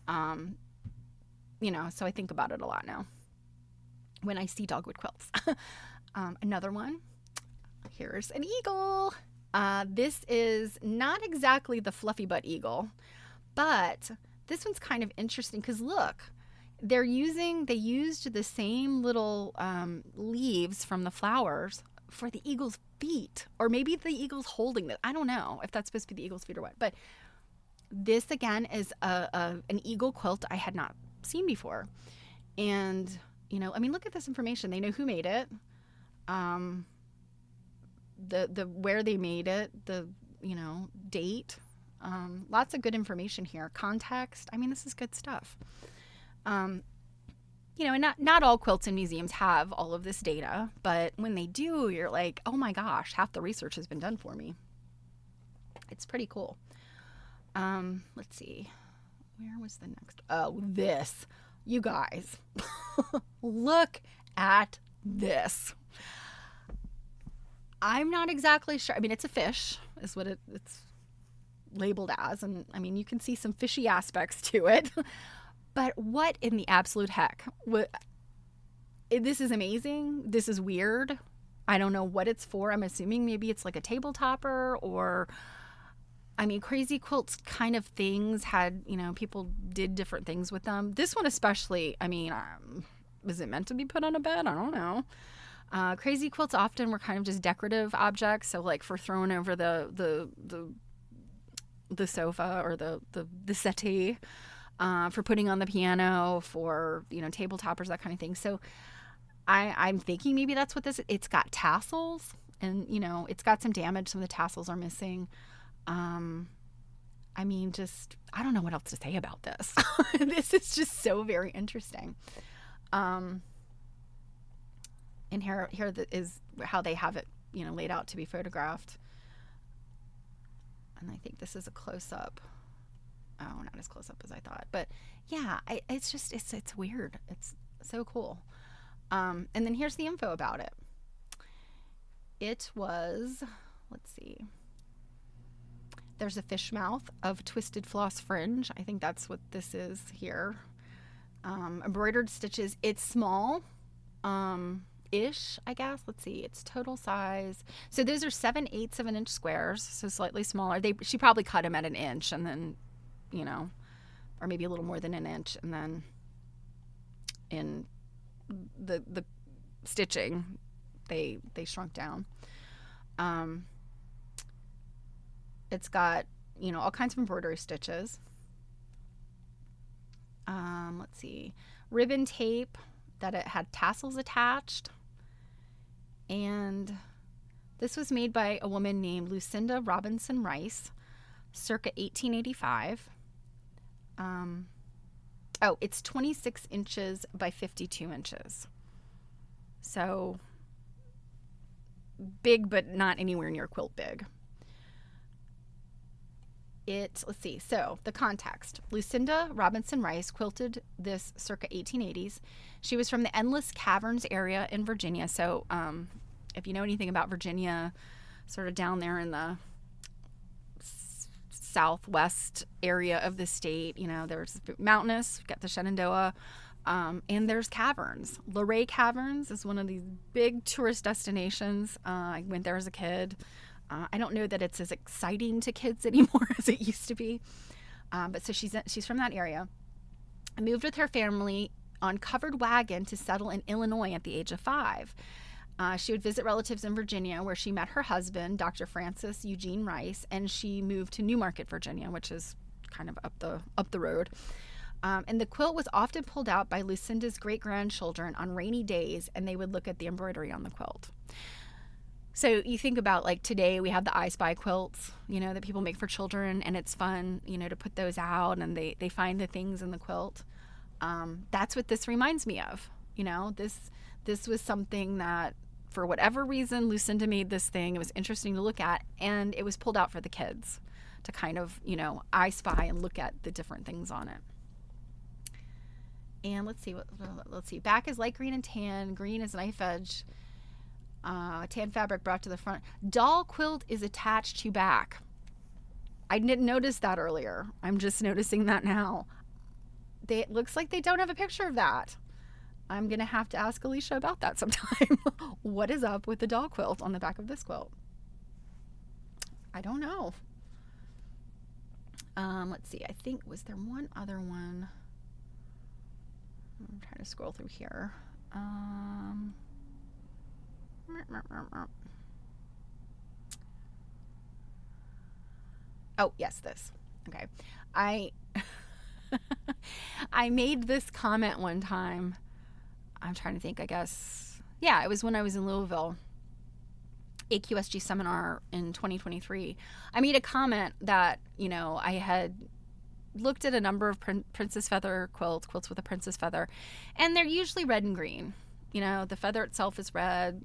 So I think about it a lot now when I see dogwood quilts. Another one. Here's an eagle. This is not exactly the fluffy butt eagle, but this one's kind of interesting because look, they used the same little leaves from the flowers for the eagle's feet, or maybe the eagle's holding it. I don't know if that's supposed to be the eagle's feet or what, but this again is an eagle quilt I had not seen before. And, look at this information. They know who made it, the where they made it, the, date, lots of good information here. Context. This is good stuff. And not all quilts and museums have all of this data, but when they do, you're like, oh my gosh, half the research has been done for me. It's pretty cool. Let's see. Where was the next? Oh, this. You guys. Look at this. I'm not exactly sure. It's a fish is what it's labeled as. And you can see some fishy aspects to it. But what in the absolute heck? This is amazing. This is weird. I don't know what it's for. I'm assuming maybe it's like a table topper or, crazy quilts kind of things had, people did different things with them. This one especially, was it meant to be put on a bed? I don't know. Crazy quilts often were kind of just decorative objects. So like for throwing over the sofa or the settee. For putting on the piano, for, table toppers, that kind of thing. So I'm thinking maybe that's what this is. It's got tassels and, it's got some damage. Some of the tassels are missing. I don't know what else to say about this. This is just so very interesting. And here is how they have it, laid out to be photographed. And I think this is a close-up. Oh, not as close up as I thought. But yeah, it's weird. It's so cool. And then here's the info about it. It was, let's see. There's a fish mouth of twisted floss fringe. I think that's what this is here. Embroidered stitches. It's small, ish, I guess. Let's see. It's total size. So those are 7/8 of an inch squares. So slightly smaller. She probably cut them at an inch and then, or maybe a little more than an inch. And then in the stitching, they shrunk down. It's got, all kinds of embroidery stitches. Let's see, ribbon tape that it had tassels attached. And this was made by a woman named Lucinda Robinson Rice, circa 1885. It's 26 inches by 52 inches. So big, but not anywhere near quilt big. Let's see. So the context. Lucinda Robinson Rice quilted this circa 1880s. She was from the Endless Caverns area in Virginia. So if you know anything about Virginia, sort of down there in the southwest area of the state, there's mountainous, got the Shenandoah, and there's caverns. Luray Caverns is one of these big tourist destinations. I went there as a kid. I don't know that it's as exciting to kids anymore as it used to be. But so she's from that area. I moved with her family on covered wagon to settle in Illinois at the age of 5. She would visit relatives in Virginia where she met her husband, Dr. Francis Eugene Rice, and she moved to Newmarket, Virginia, which is kind of up the road. And the quilt was often pulled out by Lucinda's great-grandchildren on rainy days, and they would look at the embroidery on the quilt. So you think about like today we have the I Spy quilts, that people make for children, and it's fun, to put those out and they find the things in the quilt. That's what this reminds me of. This was something that for whatever reason Lucinda made this thing. It was interesting to look at, and it was pulled out for the kids to kind of, I spy and look at the different things on it. And let's see. Back is light green and tan. Green is knife edge. Tan fabric brought to the front. Doll quilt is attached to back. I didn't notice that earlier. I'm just noticing that now. It looks like they don't have a picture of that. I'm going to have to ask Alicia about that sometime. What is up with the doll quilt on the back of this quilt? I don't know. Let's see. I think, was there one other one? I'm trying to scroll through here. Oh, yes, this. Okay. I made this comment one time. I'm trying to think, I guess. Yeah, it was when I was in Louisville, AQSG seminar in 2023. I made a comment that, I had looked at a number of princess feather quilts with a princess feather, and they're usually red and green. The feather itself is red.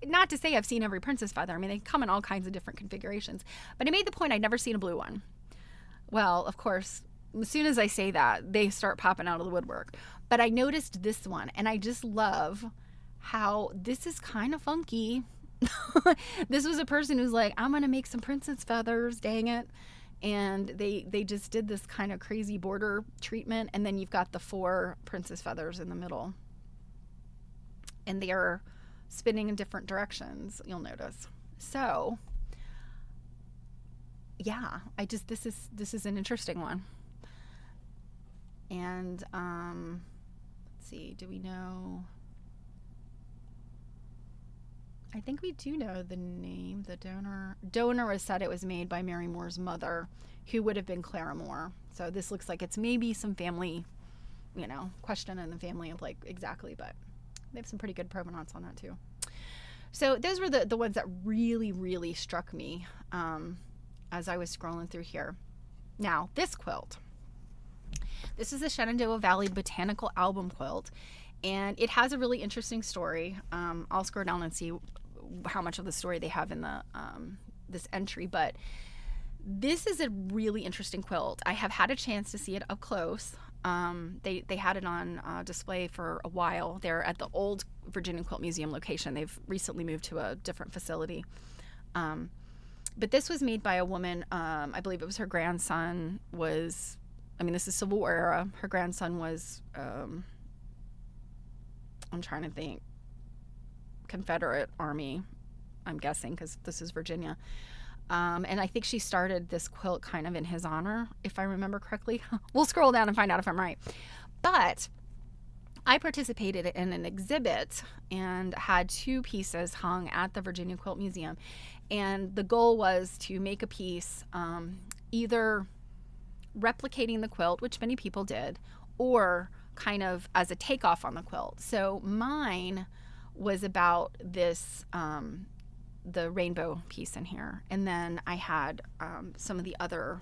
Not to say I've seen every princess feather. I mean, they come in all kinds of different configurations. But I made the point I'd never seen a blue one. Well, of course, as soon as I say that, they start popping out of the woodwork. But I noticed this one, and I just love how this is kind of funky. This was a person who's like, I'm going to make some princess feathers, dang it. And they just did this kind of crazy border treatment. And then you've got the 4 princess feathers in the middle. And they are spinning in different directions, you'll notice. So, yeah, this is an interesting one. And, let's see, do we know? I think we do know the name. The donor has said it was made by Mary Moore's mother, who would have been Clara Moore. So this looks like it's maybe some family, question in the family of like exactly, but they have some pretty good provenance on that too. So those were the ones that really, really struck me as I was scrolling through here. Now, this quilt. This is the Shenandoah Valley Botanical Album quilt, and it has a really interesting story. I'll scroll down and see how much of the story they have in the this entry, but this is a really interesting quilt. I have had a chance to see it up close. They had it on display for a while. They're at the old Virginia Quilt Museum location. They've recently moved to a different facility. But this was made by a woman. I believe it was her grandson was, this is Civil War era. Her grandson was, I'm trying to think, Confederate Army, I'm guessing, because this is Virginia. And I think she started this quilt kind of in his honor, if I remember correctly. We'll scroll down and find out if I'm right. But I participated in an exhibit and had 2 pieces hung at the Virginia Quilt Museum. And the goal was to make a piece either replicating the quilt, which many people did, or kind of as a takeoff on the quilt. So mine was about this the rainbow piece in here, and then I had some of the other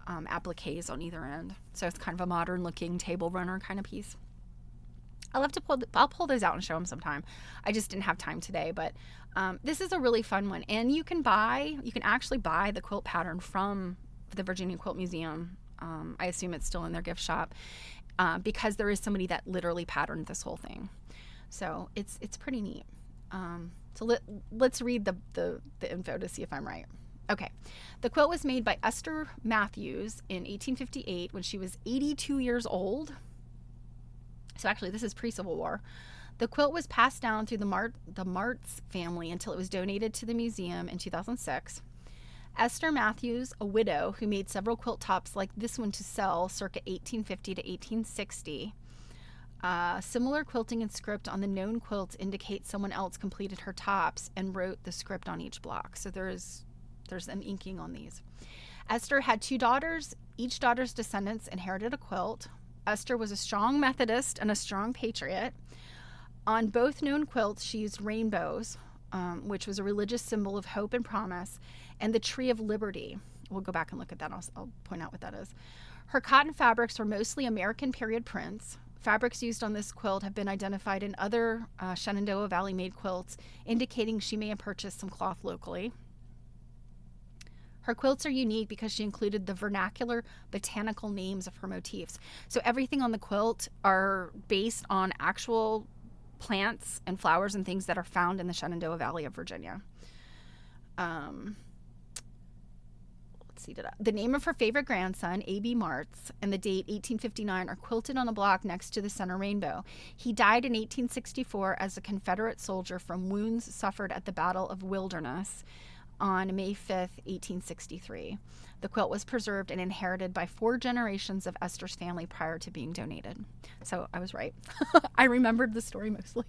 appliques on either end, so it's kind of a modern looking table runner kind of piece. I'll pull those out and show them sometime. I just didn't have time today, but this is a really fun one, and you can actually buy the quilt pattern from the Virginia Quilt Museum. I assume it's still in their gift shop because there is somebody that literally patterned this whole thing, so it's pretty neat. So let's read the info to see if I'm right. Okay. The quilt was made by Esther Matthews in 1858 when she was 82 years old. So actually, this is pre-Civil War. The quilt was passed down through the Martz family until it was donated to the museum in 2006. Esther Matthews, a widow who made several quilt tops like this one to sell circa 1850 to 1860. Similar quilting and script on the known quilts indicate someone else completed her tops and wrote the script on each block. So there's some inking on these. Esther had 2 daughters. Each daughter's descendants inherited a quilt. Esther was a strong Methodist and a strong patriot. On both known quilts, she used rainbows which was a religious symbol of hope and promise, and the tree of liberty. We'll go back and look at that. I'll point out what that is. Her cotton fabrics were mostly American period prints. Fabrics used on this quilt have been identified in other Shenandoah Valley made quilts, indicating she may have purchased some cloth locally. Her quilts are unique because she included the vernacular botanical names of her motifs. So everything on the quilt are based on actual plants and flowers and things that are found in the Shenandoah Valley of Virginia. Let's see, the name of her favorite grandson, A.B. Martz, and the date 1859 are quilted on a block next to the center rainbow. He died in 1864 as a Confederate soldier from wounds suffered at the Battle of Wilderness on May 5th, 1863. The quilt was preserved and inherited by 4 generations of Esther's family prior to being donated. So I was right. I remembered the story mostly.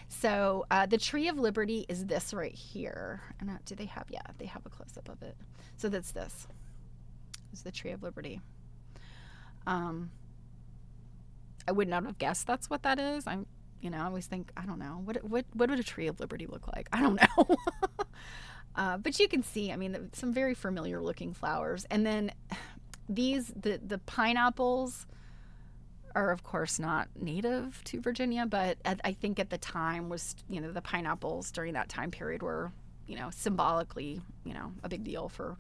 So the Tree of Liberty is this right here. And do they have, yeah, they have a close-up of it. So that's this. This is the Tree of Liberty. I would not have guessed that's what that is. I always think, I don't know. What would a Tree of Liberty look like? I don't know. But you can see, I mean, some very familiar looking flowers. And then the pineapples are, of course, not native to Virginia, but I think at the time was, the pineapples during that time period were, symbolically, a big deal for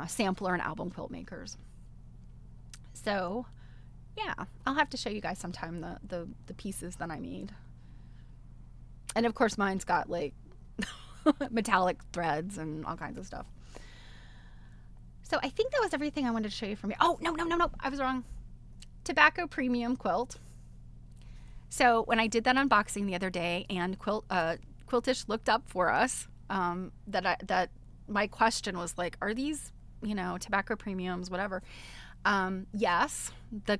sampler and album quilt makers. So, yeah, I'll have to show you guys sometime the pieces that I made. And, of course, mine's got, like, metallic threads and all kinds of stuff. So I think that was everything I wanted to show you from me. Oh, no, I was wrong. Tobacco premium quilt. So when I did that unboxing the other day and Quiltish looked up for us, that my question was like, are these, tobacco premiums, whatever? Yes, the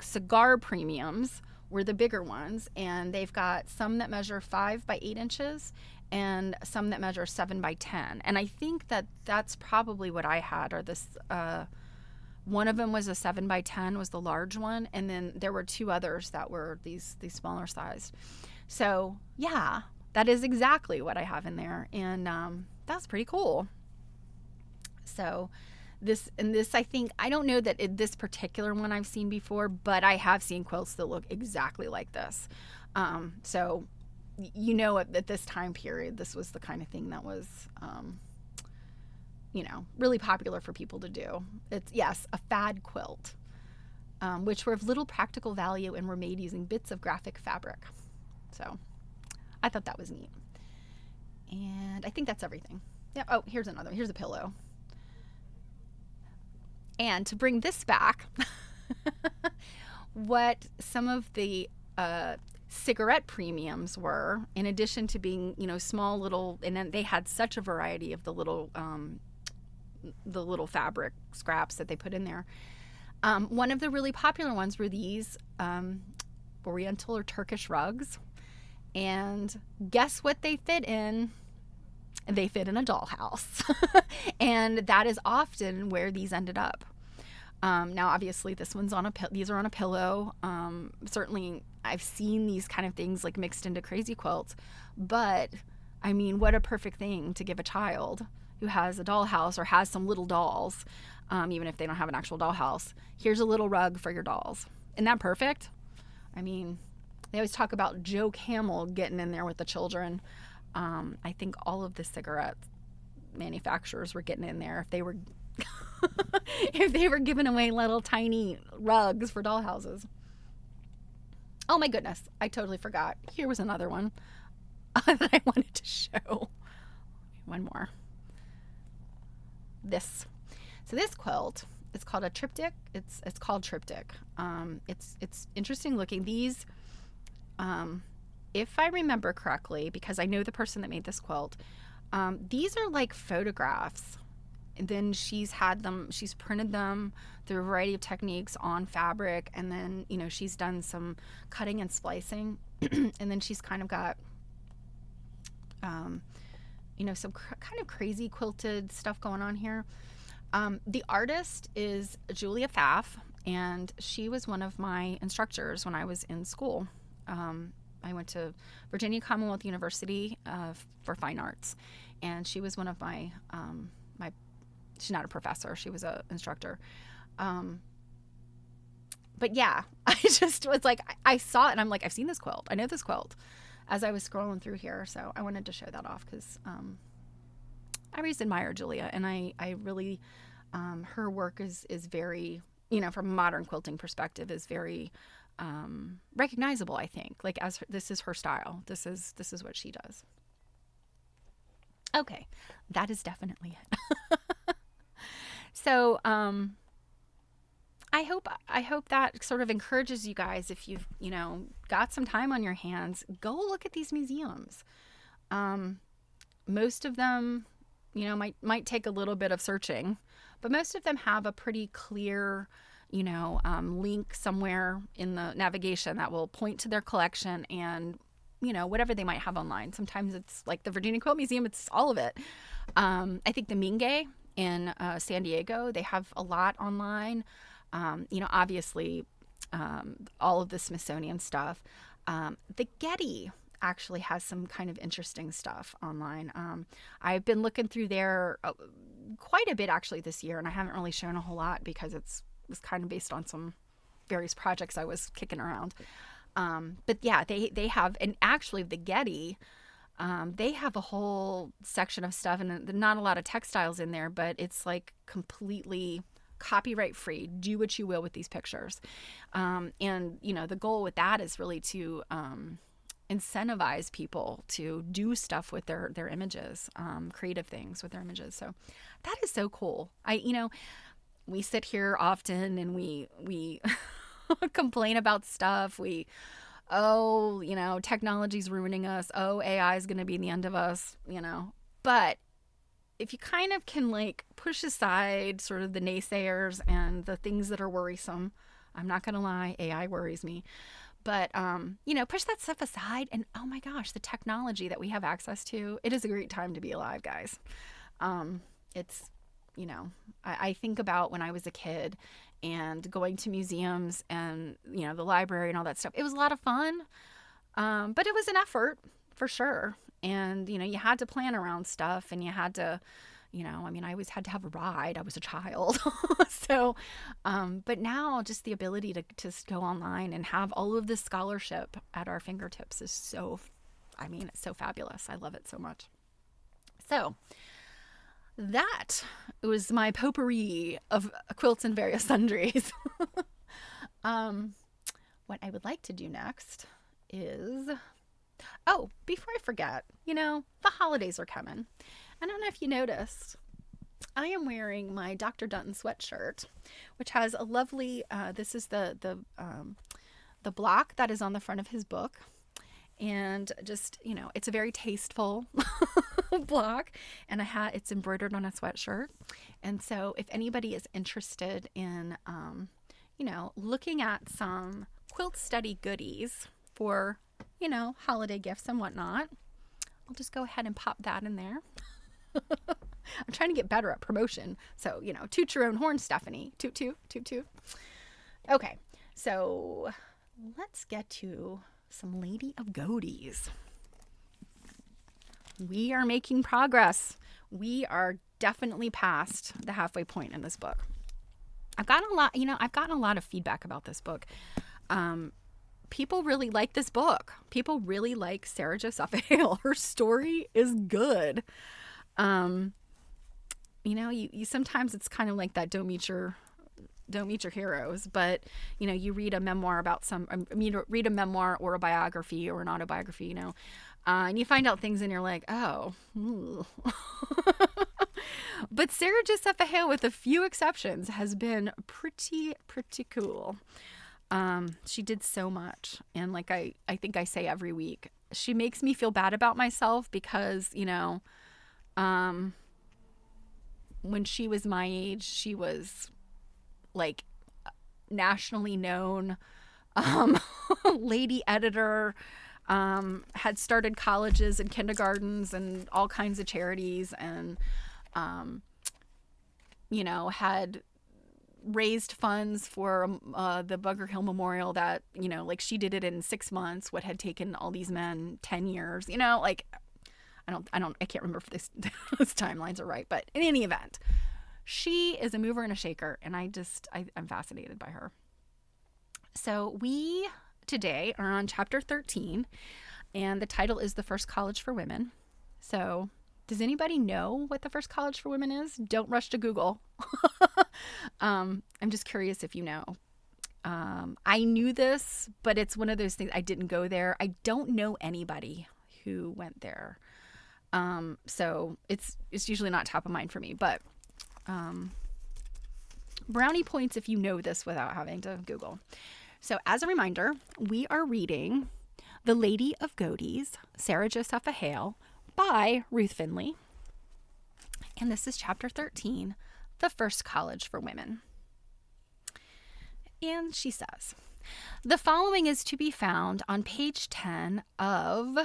cigar premiums were the bigger ones, and they've got some that measure 5 by 8 inches and some that measure 7 by 10. And I think that's probably what I had, or this, one of them was a 7 by 10 was the large one. And then there were 2 others that were these smaller sized. So yeah, that is exactly what I have in there. And, that's pretty cool. So this, I think, I don't know that this particular one I've seen before, but I have seen quilts that look exactly like this. So, at this time period, this was the kind of thing that was, really popular for people to do. It's, yes, a fad quilt, which were of little practical value and were made using bits of graphic fabric. So I thought that was neat. And I think that's everything. Yeah. Oh, here's another. Here's a pillow. And to bring this back, what some of the cigarette premiums were, in addition to being, small little, and then they had such a variety of the little fabric scraps that they put in there. One of the really popular ones were these Oriental or Turkish rugs. And guess what they fit in? They fit in a dollhouse. And that is often where these ended up. Now, obviously, these are on a pillow. Certainly, I've seen these kind of things like mixed into crazy quilts. But, I mean, what a perfect thing to give a child who has a dollhouse or has some little dolls, even if they don't have an actual dollhouse. Here's a little rug for your dolls. Isn't that perfect? I mean, they always talk about Joe Camel getting in there with the children. I think all of the cigarette manufacturers were getting in there if they were if they were giving away little tiny rugs for dollhouses. Oh my goodness, I totally forgot. Here was another one that I wanted to show. One more. This. So this quilt, it's called a triptych. It's called triptych. It's interesting looking. These, if I remember correctly, because I know the person that made this quilt, these are like photographs. And then she's printed them through a variety of techniques on fabric. And then, she's done some cutting and splicing. And then she's kind of got, some kind of crazy quilted stuff going on here. The artist is Julia Pfaff, and she was one of my instructors when I was in school. I went to Virginia Commonwealth University for fine arts, and she was one of my she's not a professor, she was a instructor. But yeah, I just was like, I saw it and I'm like, I've seen this quilt, I know this quilt, as I was scrolling through here. So I wanted to show that off because I always admire Julia, and I really her work is very, from a modern quilting perspective, is very recognizable. I think, like, this is her style. This is what she does. Okay, that is definitely it. So I hope that sort of encourages you guys. If you've got some time on your hands, go look at these museums. Most of them, might take a little bit of searching, but most of them have a pretty clear, link somewhere in the navigation that will point to their collection and, whatever they might have online. Sometimes it's like the Virginia Quilt Museum, it's all of it. I think the Mingay in San Diego, they have a lot online. Obviously, all of the Smithsonian stuff. The Getty actually has some kind of interesting stuff online. I've been looking through there quite a bit actually this year, and I haven't really shown a whole lot because it was kind of based on some various projects I was kicking around. But yeah, they have, and actually the Getty, they have a whole section of stuff, and not a lot of textiles in there, but it's like completely copyright free. Do what you will with these pictures. And the goal with that is really to incentivize people to do stuff with their images, creative things with their images. So that is so cool. We sit here often and we complain about stuff. Technology's ruining us. AI is going to be the end of us, but if you kind of can like push aside sort of the naysayers and the things that are worrisome, I'm not going to lie, AI worries me. But, push that stuff aside, and oh my gosh, the technology that we have access to, it is a great time to be alive, guys. It's, I think about when I was a kid and going to museums and, the library and all that stuff. It was a lot of fun, but it was an effort for sure. And, you had to plan around stuff, and you had to, I always had to have a ride. I was a child. So, but now just the ability to just go online and have all of this scholarship at our fingertips is it's so fabulous. I love it so much. So that was my potpourri of quilts and various sundries. What I would like to do next is, before I forget, the holidays are coming. I don't know if you noticed, I am wearing my Dr. Dunton sweatshirt, which has a lovely, this is the block that is on the front of his book. And just, it's a very tasteful block, and it's embroidered on a sweatshirt. And so if anybody is interested in, looking at some quilt study goodies for, holiday gifts and whatnot, I'll just go ahead and pop that in there. I'm trying to get better at promotion. So, toot your own horn, Stephanie. Toot, toot, toot, toot. Okay, so let's get to some Lady of Goaties. We are making progress. We are definitely past the halfway point in this book. I've gotten a lot of feedback about this book. People really like this book. People really like Sarah Josepha Hale. Her story is good. You sometimes it's kind of like that. Don't meet your heroes, but you read a memoir about read a memoir or a biography or an autobiography, and you find out things and you're like, oh. But Sarah Josepha Hale, with a few exceptions, has been pretty cool. She did so much, and like I think I say every week, she makes me feel bad about myself because when she was my age, she was like nationally known lady editor, had started colleges and kindergartens and all kinds of charities, and had raised funds for the Bunker Hill Memorial that, like she did it in 6 months, what had taken all these men 10 years, like I can't remember if those timelines are right, but in any event, she is a mover and a shaker, and I'm fascinated by her. So we today are on chapter 13, and the title is The First College for Women. So does anybody know what the first college for women is? Don't rush to Google. I'm just curious if you know. I knew this, but it's one of those things. I didn't go there. I don't know anybody who went there. So it's usually not top of mind for me, but brownie points if you know this without having to Google. So as a reminder, we are reading The Lady of Godey's, Sarah Josepha Hale, by Ruth Finley. And this is chapter 13, The First College for Women. And she says, the following is to be found on page 10 of,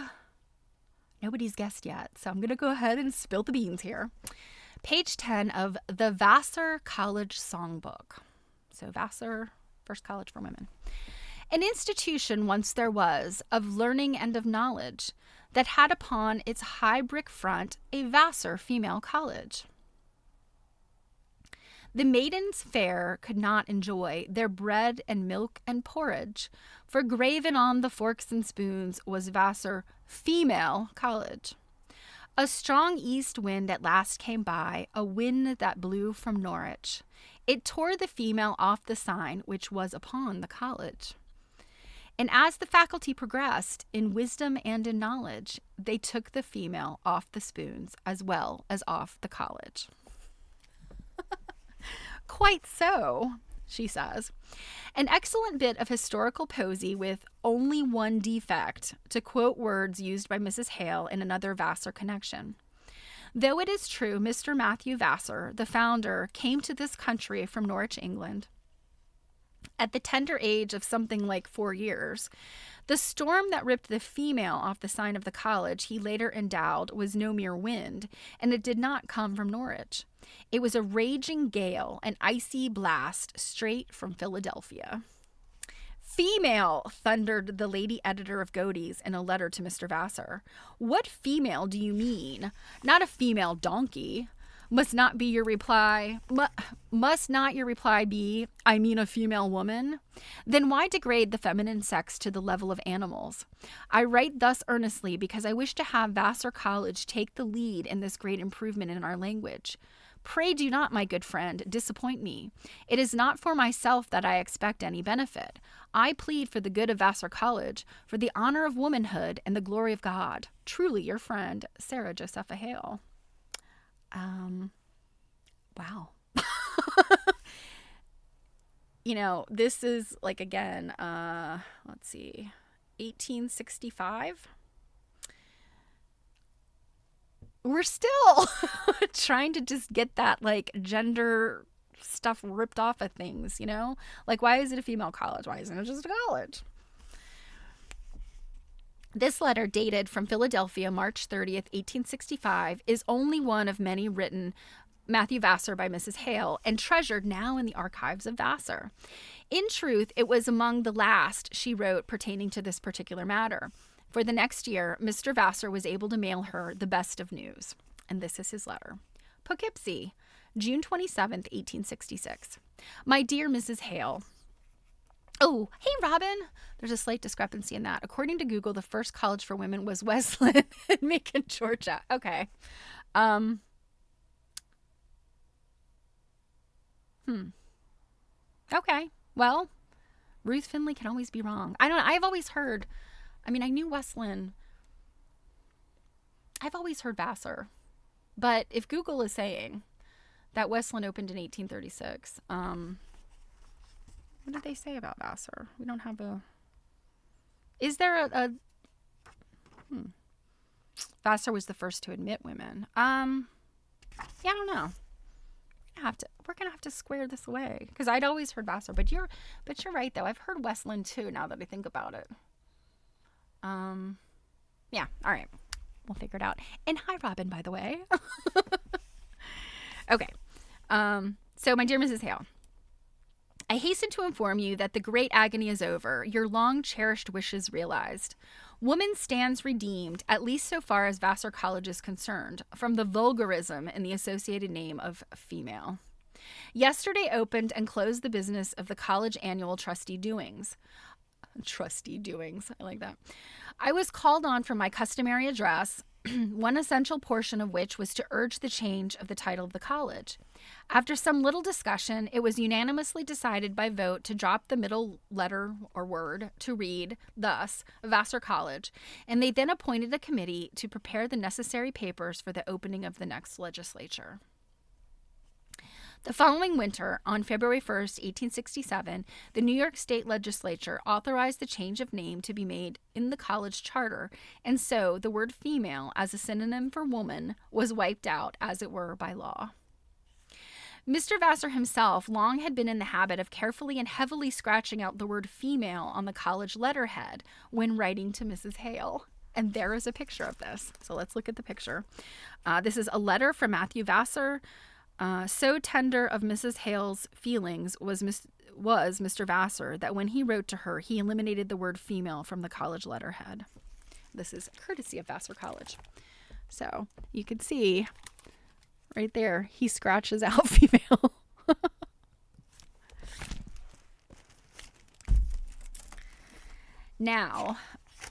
nobody's guessed yet, so I'm going to go ahead and spill the beans here. Page 10 of the Vassar College Songbook. So Vassar, First College for Women. An institution once there was of learning and of knowledge that had upon its high brick front a Vassar female college. The maidens fair could not enjoy their bread and milk and porridge, for graven on the forks and spoons was Vassar Female College. A strong east wind at last came by, a wind that blew from Norwich. It tore the female off the sign which was upon the college. And as the faculty progressed in wisdom and in knowledge, they took the female off the spoons as well as off the college. Quite so, she says. An excellent bit of historical posy with only one defect, to quote words used by Mrs. Hale in another Vassar connection. Though it is true Mr. Matthew Vassar, the founder, came to this country from Norwich, England, at the tender age of something like 4 years, the storm that ripped the female off the sign of the college he later endowed was no mere wind, and it did not come from Norwich. It was a raging gale, an icy blast straight from Philadelphia. Female, thundered the lady editor of Godey's in a letter to Mr. Vassar. What female do you mean? Not a female donkey. Must not be your reply. Must not your reply be, I mean a female woman? Then why degrade the feminine sex to the level of animals? I write thus earnestly because I wish to have Vassar College take the lead in this great improvement in our language. Pray do not, my good friend, disappoint me. It is not for myself that I expect any benefit. I plead for the good of Vassar College, for the honor of womanhood and the glory of God. Truly your friend, Sarah Josepha Hale. Wow. This is like, again, let's see, 1865. We're still trying to just get that like gender stuff ripped off of things, like, why is it a female college? Why isn't it just a college? This letter, dated from Philadelphia, March 30th, 1865, is only one of many written Matthew Vassar by Mrs. Hale and treasured now in the archives of Vassar. In truth, it was among the last she wrote pertaining to this particular matter. For the next year, Mr. Vassar was able to mail her the best of news. And this is his letter. Poughkeepsie, June 27th, 1866. My dear Mrs. Hale. Oh, hey, Robin. There's a slight discrepancy in that. According to Google, the first college for women was Wesleyan in Macon, Georgia. Okay. Okay. Well, Ruth Finley can always be wrong. I've always heard, I knew Wesleyan. I've always heard Vassar. But if Google is saying that Wesleyan opened in 1836, what did they say about Vassar? We don't have a... Is there a... Vassar was the first to admit women. Yeah, I don't know. We're gonna have to square this away, because I'd always heard Vassar, but you're right though. I've heard Wesleyan too. Now that I think about it. Yeah. All right. We'll figure it out. And hi, Robin, by the way. Okay. So, my dear Mrs. Hale, I hasten to inform you that the great agony is over, your long-cherished wishes realized. Woman stands redeemed, at least so far as Vassar College is concerned, from the vulgarism in the associated name of female. Yesterday opened and closed the business of the college annual trustee doings. Trustee doings, I like that. I was called on for my customary address, one essential portion of which was to urge the change of the title of the college. After some little discussion, it was unanimously decided by vote to drop the middle letter or word to read thus, Vassar College, and they then appointed a committee to prepare the necessary papers for the opening of the next legislature. The following winter, on February 1st, 1867, the New York State Legislature authorized the change of name to be made in the college charter, and so the word female as a synonym for woman was wiped out, as it were, by law. Mr. Vassar himself long had been in the habit of carefully and heavily scratching out the word female on the college letterhead when writing to Mrs. Hale. And there is a picture of this. So let's look at the picture. This is a letter from Matthew Vassar. So tender of Mrs. Hale's feelings was Mr. Vassar that when he wrote to her, he eliminated the word female from the college letterhead. This is courtesy of Vassar College. So you can see right there, he scratches out female. Now,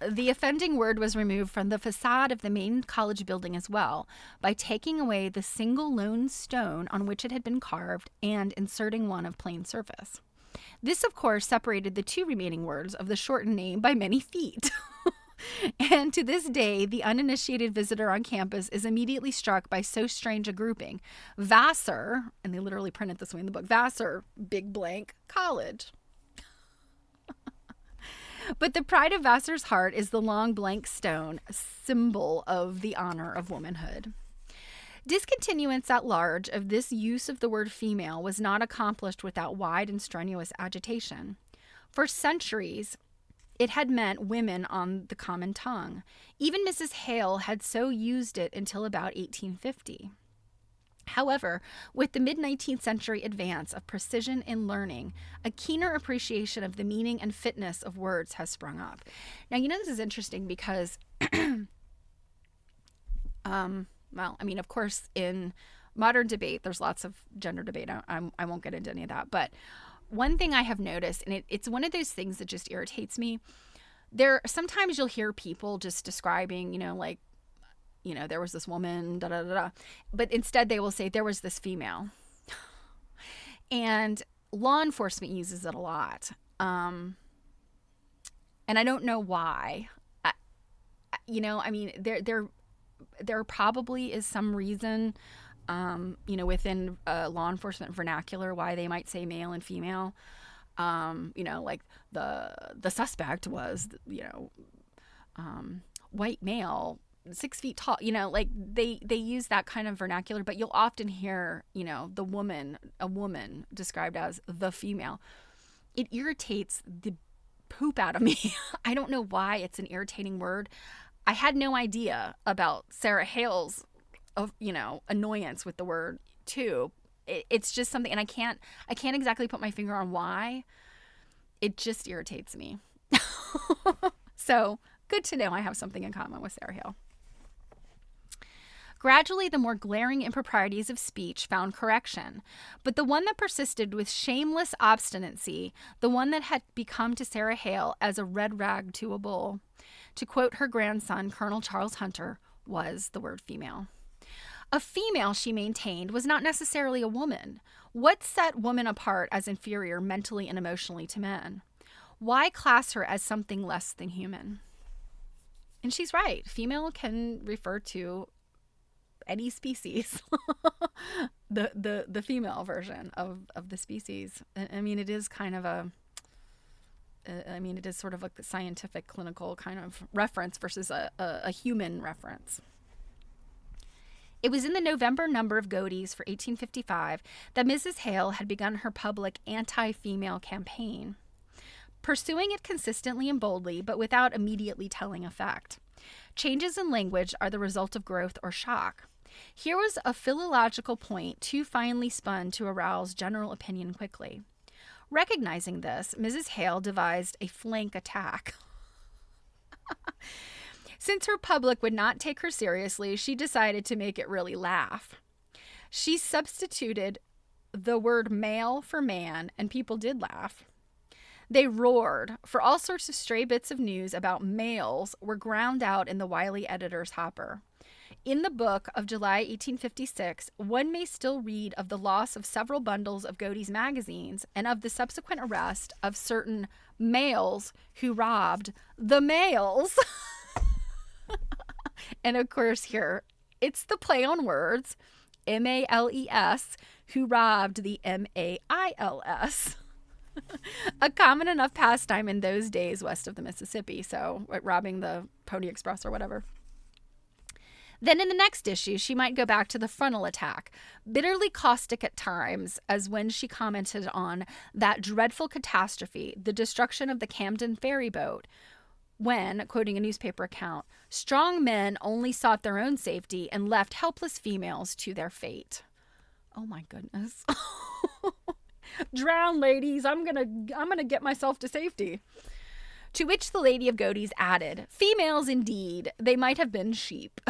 the offending word was removed from the facade of the main college building as well by taking away the single lone stone on which it had been carved and inserting one of plain surface. This, of course, separated the two remaining words of the shortened name by many feet. And to this day, the uninitiated visitor on campus is immediately struck by so strange a grouping. Vassar, and they literally printed this way in the book, Vassar, big blank, college. But the pride of Vassar's heart is the long blank stone, symbol of the honor of womanhood. Discontinuance at large of this use of the word female was not accomplished without wide and strenuous agitation. For centuries, it had meant women on the common tongue. Even Mrs. Hale had so used it until about 1850. However, with the mid-19th century advance of precision in learning, a keener appreciation of the meaning and fitness of words has sprung up. Now, this is interesting because, of course, in modern debate, there's lots of gender debate. I won't get into any of that. But one thing I have noticed, and it's one of those things that just irritates me, sometimes you'll hear people just describing, there was this woman, da da da da. But instead they will say there was this female. And law enforcement uses it a lot. And I don't know why. There probably is some reason, within law enforcement vernacular why they might say male and female. Like the suspect was, white male, 6 feet tall, they use that kind of vernacular, but you'll often hear, a woman described as the female. It irritates the poop out of me. I don't know why it's an irritating word. I had no idea about Sarah Hale's, annoyance with the word too. It's just something, and I can't exactly put my finger on why. It just irritates me. So good to know I have something in common with Sarah Hale. Gradually, the more glaring improprieties of speech found correction, but the one that persisted with shameless obstinacy, the one that had become to Sarah Hale as a red rag to a bull, to quote her grandson, Colonel Charles Hunter, was the word female. A female, she maintained, was not necessarily a woman. What set woman apart as inferior mentally and emotionally to men? Why class her as something less than human? And she's right. Female can refer to any species. the female version of the species. It is kind of it is sort of like the scientific clinical kind of reference versus a human reference. It was in the November number of Godey's for 1855 that Mrs. Hale had begun her public anti-female campaign, pursuing it consistently and boldly, but without immediately telling effect. Changes in language are the result of growth or shock. Here was a philological point too finely spun to arouse general opinion quickly. Recognizing this, Mrs. Hale devised a flank attack. Since her public would not take her seriously, she decided to make it really laugh. She substituted the word male for man, and people did laugh. They roared, for all sorts of stray bits of news about males were ground out in the wily editor's hopper. In the book of July 1856, one may still read of the loss of several bundles of Godey's magazines and of the subsequent arrest of certain males who robbed the males. And of course here, it's the play on words, M-A-L-E-S, who robbed the M-A-I-L-S. A common enough pastime in those days west of the Mississippi, so robbing the Pony Express or whatever. Then in the next issue, she might go back to the frontal attack, bitterly caustic at times, as when she commented on that dreadful catastrophe, the destruction of the Camden ferry boat, when, quoting a newspaper account, strong men only sought their own safety and left helpless females to their fate. Oh my goodness. Drown, ladies. I'm gonna get myself to safety. To which the Lady of Godey's added, females indeed, they might have been sheep.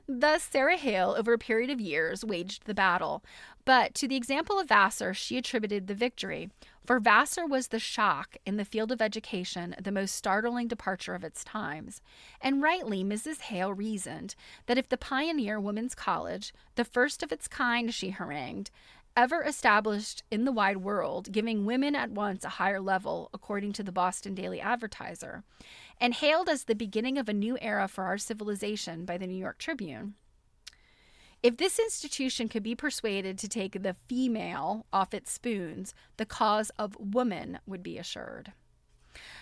Thus, Sarah Hale, over a period of years, waged the battle. But to the example of Vassar, she attributed the victory. For Vassar was the shock in the field of education, the most startling departure of its times. And rightly, Mrs. Hale reasoned that if the Pioneer Women's College, the first of its kind, she harangued, ever established in the wide world, giving women at once a higher level, according to the Boston Daily Advertiser, and hailed as the beginning of a new era for our civilization by the New York Tribune. If this institution could be persuaded to take the female off its spoons, the cause of woman would be assured.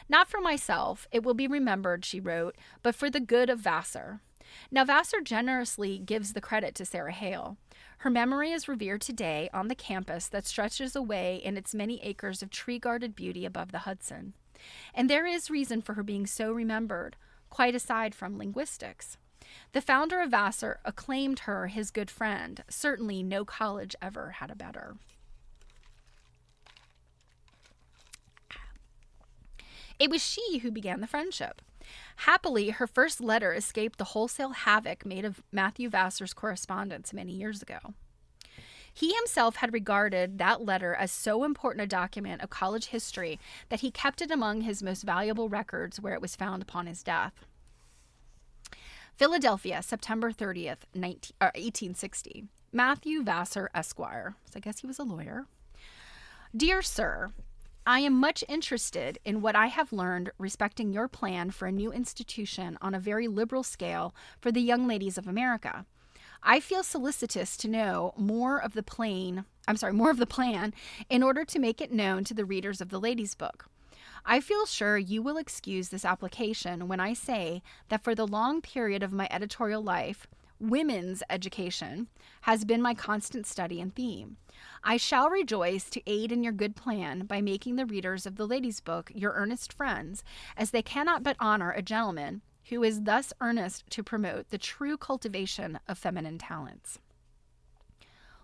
Not for myself, it will be remembered, she wrote, but for the good of Vassar. Now, Vassar generously gives the credit to Sarah Hale. Her memory is revered today on the campus that stretches away in its many acres of tree-guarded beauty above the Hudson. And there is reason for her being so remembered, quite aside from linguistics. The founder of Vassar acclaimed her his good friend. Certainly no college ever had a better. It was she who began the friendship. Happily, her first letter escaped the wholesale havoc made of Matthew Vassar's correspondence many years ago. He himself had regarded that letter as so important a document of college history that he kept it among his most valuable records, where it was found upon his death. Philadelphia, September 30th, 1860. Matthew Vassar, Esquire. So I guess he was a lawyer. Dear Sir, I am much interested in what I have learned respecting your plan for a new institution on a very liberal scale for the young ladies of America. I feel solicitous to know more of the plan in order to make it known to the readers of the Ladies' Book. I feel sure you will excuse this application when I say that for the long period of my editorial life, women's education has been my constant study and theme. I shall rejoice to aid in your good plan by making the readers of the Ladies' Book your earnest friends, as they cannot but honor a gentleman who is thus earnest to promote the true cultivation of feminine talents.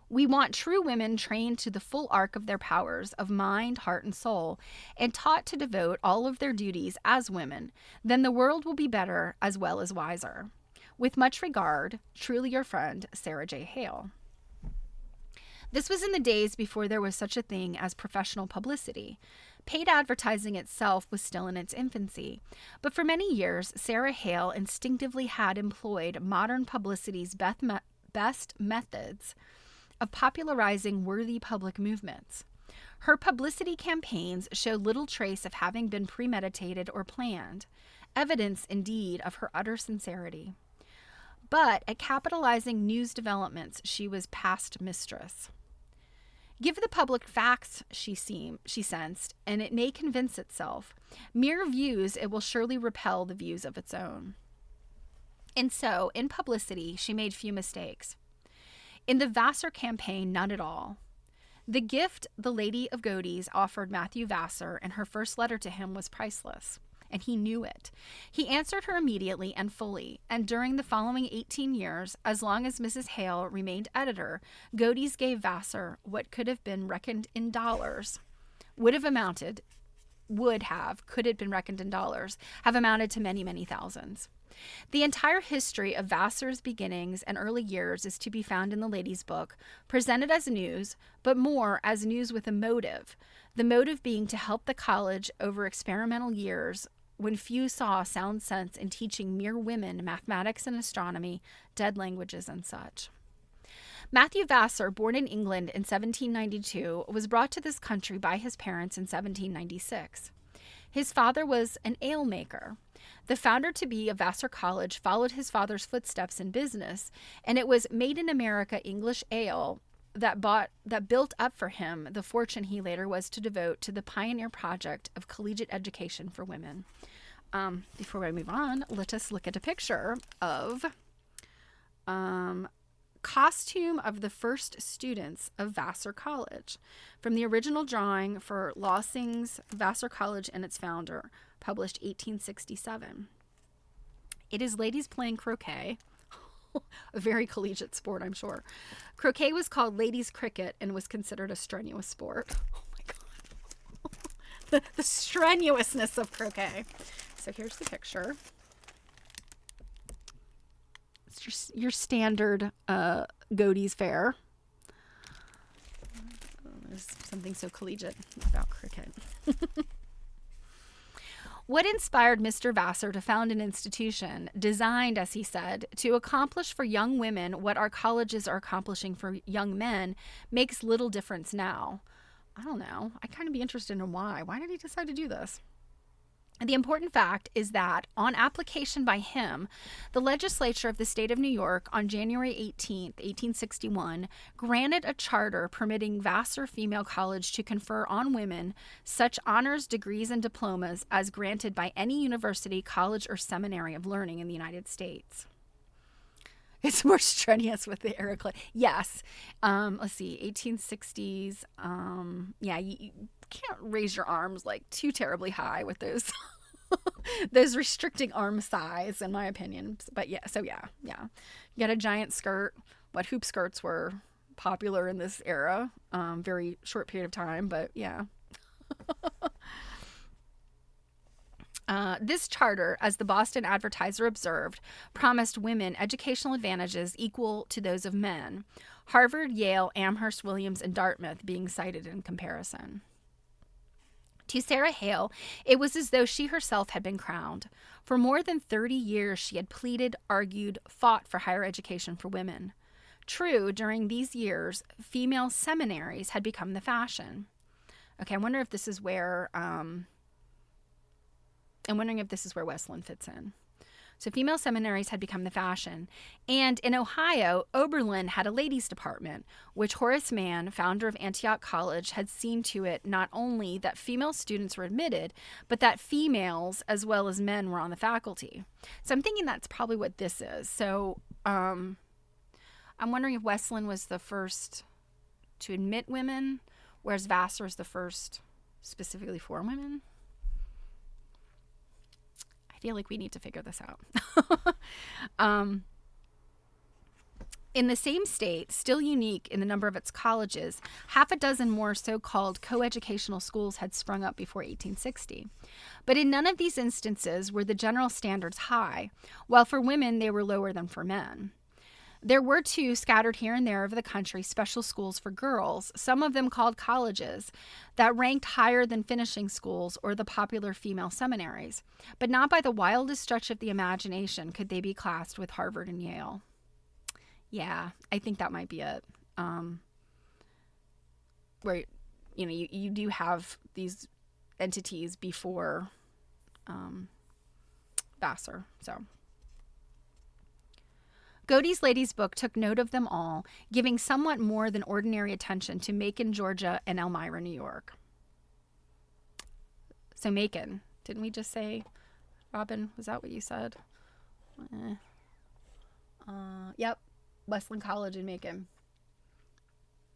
We want true women trained to the full arc of their powers of mind, heart, and soul, and taught to devote all of their duties as women. Then the world will be better as well as wiser. With much regard, truly your friend, Sarah J. Hale. This was in the days before there was such a thing as professional publicity. Paid advertising itself was still in its infancy, but for many years, Sarah Hale instinctively had employed modern publicity's best methods of popularizing worthy public movements. Her publicity campaigns showed little trace of having been premeditated or planned, evidence indeed of her utter sincerity. But at capitalizing news developments, she was past mistress. Give the public facts, she sensed, and it may convince itself. Mere views, it will surely repel the views of its own. And so, in publicity, she made few mistakes. In the Vassar campaign, none at all. The gift the Lady of Godey's offered Matthew Vassar in her first letter to him was priceless. and he knew it. He answered her immediately and fully, and during the following 18 years, as long as Mrs. Hale remained editor, Godey's gave Vassar what could have been reckoned in dollars, could it been reckoned in dollars, have amounted to many, many thousands. The entire history of Vassar's beginnings and early years is to be found in the Lady's Book, presented as news, but more as news with a motive, the motive being to help the college over experimental years when few saw sound sense in teaching mere women mathematics and astronomy, dead languages, and such. Matthew Vassar, born in England in 1792, was brought to this country by his parents in 1796. His father was an ale maker. The founder-to-be of Vassar College followed his father's footsteps in business, and it was made in America English ale that built up for him the fortune he later was to devote to the pioneer project of collegiate education for women. Before we move on, let us look at a picture of costume of the first students of Vassar College from the original drawing for Lossing's Vassar College and its founder, published 1867. It is ladies playing croquet, a very collegiate sport, I'm sure. Croquet was called ladies cricket and was considered a strenuous sport. Oh my God. the strenuousness of croquet. So here's the picture. It's just your standard Godey's fare. There's something so collegiate about cricket. What inspired Mr. Vassar to found an institution designed, as he said, to accomplish for young women what our colleges are accomplishing for young men makes little difference now? I don't know. I'd kind of be interested in why. Why did he decide to do this? The important fact is that, on application by him, the legislature of the state of New York on January 18, 1861, granted a charter permitting Vassar Female College to confer on women such honors, degrees, and diplomas as granted by any university, college, or seminary of learning in the United States. It's more strenuous with the Ericla. Yes. Let's see, 1860s. Yeah, you can't raise your arms like too terribly high with those those restricting arm size, in my opinion. But yeah, so yeah. You got a giant skirt. What hoop skirts were popular in this era, very short period of time, but yeah. This charter, as the Boston Advertiser observed, promised women educational advantages equal to those of men, Harvard, Yale, Amherst, Williams, and Dartmouth being cited in comparison. To Sarah Hale, it was as though she herself had been crowned. For more than 30 years, she had pleaded, argued, fought for higher education for women. True, during these years, female seminaries had become the fashion. Okay, I'm wondering if this is where Wesleyan fits in. So female seminaries had become the fashion. And in Ohio, Oberlin had a ladies' department, which Horace Mann, founder of Antioch College, had seen to it not only that female students were admitted, but that females as well as men were on the faculty. So I'm thinking that's probably what this is. So I'm wondering if Wesleyan was the first to admit women, whereas Vassar is the first specifically for women. Feel like we need to figure this out. In the same state, still unique in the number of its colleges, half a dozen more so-called coeducational schools had sprung up before 1860. But in none of these instances were the general standards high, while for women they were lower than for men. There were two scattered here and there over the country special schools for girls, some of them called colleges, that ranked higher than finishing schools or the popular female seminaries. But not by the wildest stretch of the imagination could they be classed with Harvard and Yale. Yeah, I think that might be it. Where, you do have these entities before Vassar, so... Godey's Lady's Book took note of them all, giving somewhat more than ordinary attention to Macon, Georgia, and Elmira, New York. So Macon, didn't we just say, Robin, was that what you said? Yep, Wesleyan College in Macon.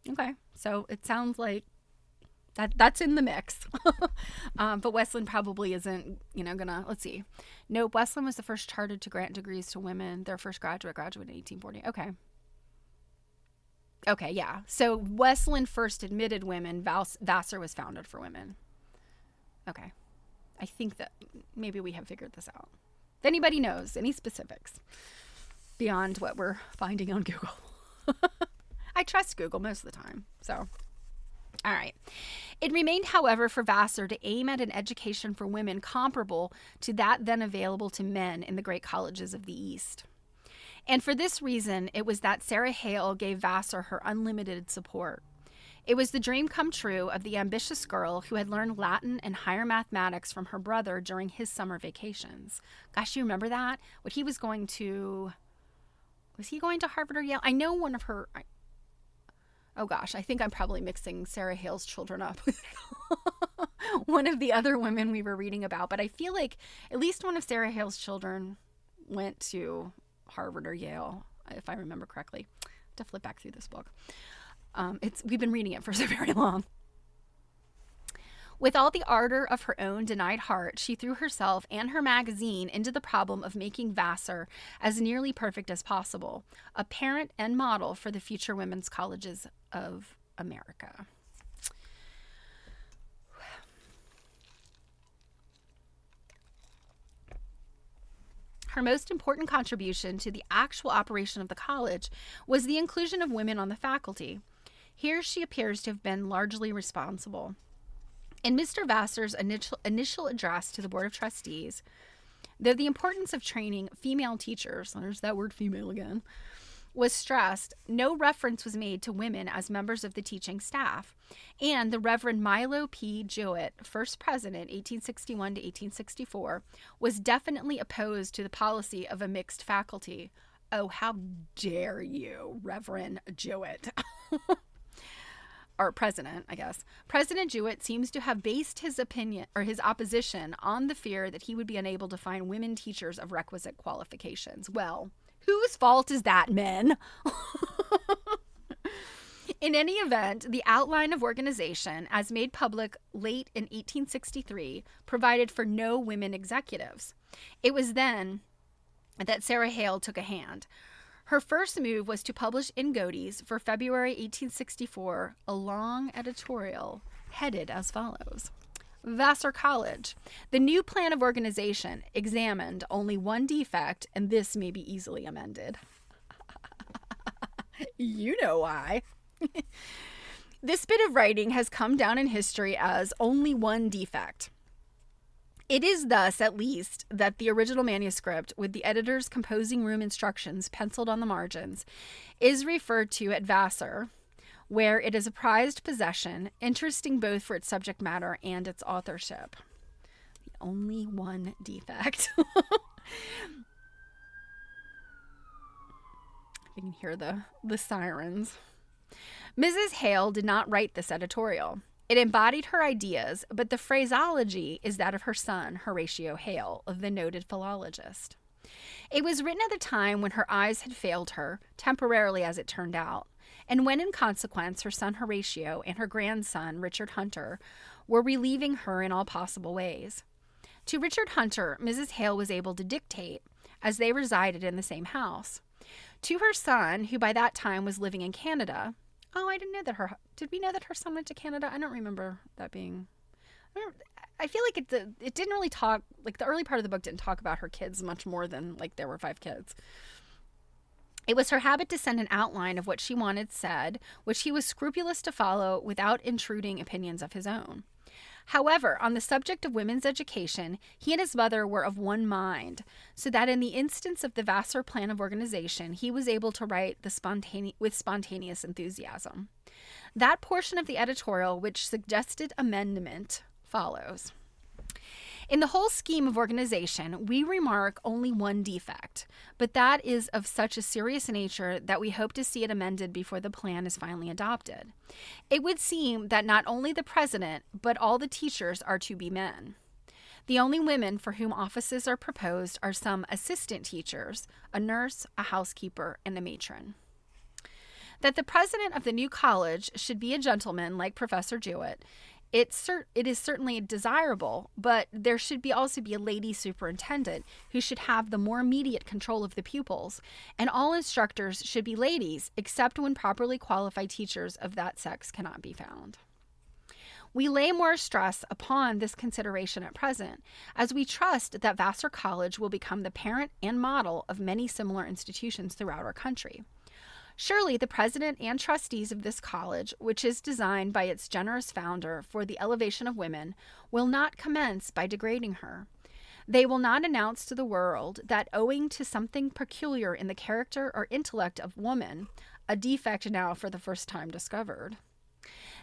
Okay, so it sounds like That's in the mix. But Wesleyan probably isn't, gonna, let's see. Nope, Wesleyan was the first chartered to grant degrees to women. Their first graduate in 1840. Okay, yeah. So Wesleyan first admitted women. Vassar was founded for women. Okay. I think that maybe we have figured this out. If anybody knows any specifics beyond what we're finding on Google. I trust Google most of the time, so... All right. It remained, however, for Vassar to aim at an education for women comparable to that then available to men in the great colleges of the East. And for this reason, it was that Sarah Hale gave Vassar her unlimited support. It was the dream come true of the ambitious girl who had learned Latin and higher mathematics from her brother during his summer vacations. Gosh, you remember that? Was he going to Harvard or Yale? I know one of her... Oh gosh, I think I'm probably mixing Sarah Hale's children up with one of the other women we were reading about. But I feel like at least one of Sarah Hale's children went to Harvard or Yale, if I remember correctly. I have to flip back through this book. We've been reading it for so very long. With all the ardor of her own denied heart, she threw herself and her magazine into the problem of making Vassar as nearly perfect as possible, a parent and model for the future women's colleges of America. Her most important contribution to the actual operation of the college was the inclusion of women on the faculty. Here she appears to have been largely responsible. In Mr. Vassar's initial address to the Board of Trustees, though the importance of training female teachers, there's that word female again, was stressed, no reference was made to women as members of the teaching staff, and the Reverend Milo P. Jewett, first president, 1861 to 1864, was definitely opposed to the policy of a mixed faculty. Oh, how dare you, Reverend Jewett. Or president, I guess. President Jewett seems to have based his opinion or his opposition on the fear that he would be unable to find women teachers of requisite qualifications. Well, whose fault is that, men? In any event, the outline of organization, as made public late in 1863, provided for no women executives. It was then that Sarah Hale took a hand. Her first move was to publish in Godey's for February 1864 a long editorial headed as follows. Vassar College. The new plan of organization examined only one defect, and this may be easily amended. You know why. This bit of writing has come down in history as only one defect. It is thus, at least, that the original manuscript, with the editor's composing room instructions penciled on the margins, is referred to at Vassar, where it is a prized possession, interesting both for its subject matter and its authorship. The only one defect. You can hear the sirens. Mrs. Hale did not write this editorial. It embodied her ideas, but the phraseology is that of her son, Horatio Hale, the noted philologist. It was written at the time when her eyes had failed her, temporarily as it turned out, and when in consequence her son Horatio and her grandson, Richard Hunter, were relieving her in all possible ways. To Richard Hunter, Mrs. Hale was able to dictate, as they resided in the same house. To her son, who by that time was living in Canada... Oh, I didn't know that did we know that her son went to Canada? I don't remember that being... I feel like it didn't really talk... Like, the early part of the book didn't talk about her kids much more than, like, there were 5 kids. It was her habit to send an outline of what she wanted said, which he was scrupulous to follow without intruding opinions of his own. However, on the subject of women's education, he and his mother were of one mind, so that in the instance of the Vassar plan of organization, he was able to write with spontaneous enthusiasm. That portion of the editorial which suggested amendment follows. In the whole scheme of organization, we remark only one defect, but that is of such a serious nature that we hope to see it amended before the plan is finally adopted. It would seem that not only the president, but all the teachers are to be men. The only women for whom offices are proposed are some assistant teachers, a nurse, a housekeeper, and a matron. That the president of the new college should be a gentleman like Professor Jewett It is certainly desirable, but there should also be a lady superintendent who should have the more immediate control of the pupils, and all instructors should be ladies, except when properly qualified teachers of that sex cannot be found. We lay more stress upon this consideration at present, as we trust that Vassar College will become the parent and model of many similar institutions throughout our country. Surely the president and trustees of this college, which is designed by its generous founder for the elevation of women, will not commence by degrading her. They will not announce to the world that owing to something peculiar in the character or intellect of woman, a defect now for the first time discovered,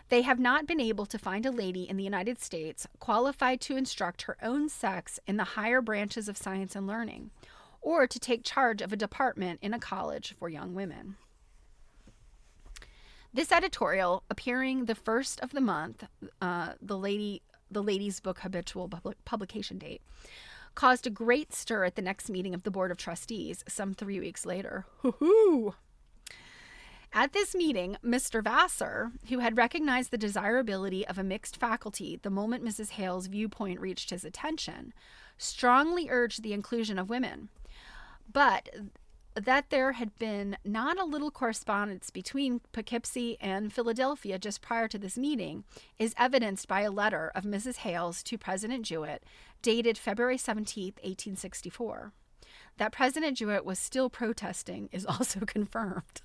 they have not been able to find a lady in the United States qualified to instruct her own sex in the higher branches of science and learning, or to take charge of a department in a college for young women. This editorial, appearing the first of the month, the Lady's Book habitual publication date, caused a great stir at the next meeting of the Board of Trustees some 3 weeks later. Hoo-hoo! At this meeting, Mr. Vassar, who had recognized the desirability of a mixed faculty the moment Mrs. Hale's viewpoint reached his attention, strongly urged the inclusion of women, but that there had been not a little correspondence between Poughkeepsie and Philadelphia just prior to this meeting is evidenced by a letter of Mrs. Hale's to President Jewett, dated February 17, 1864. That President Jewett was still protesting is also confirmed.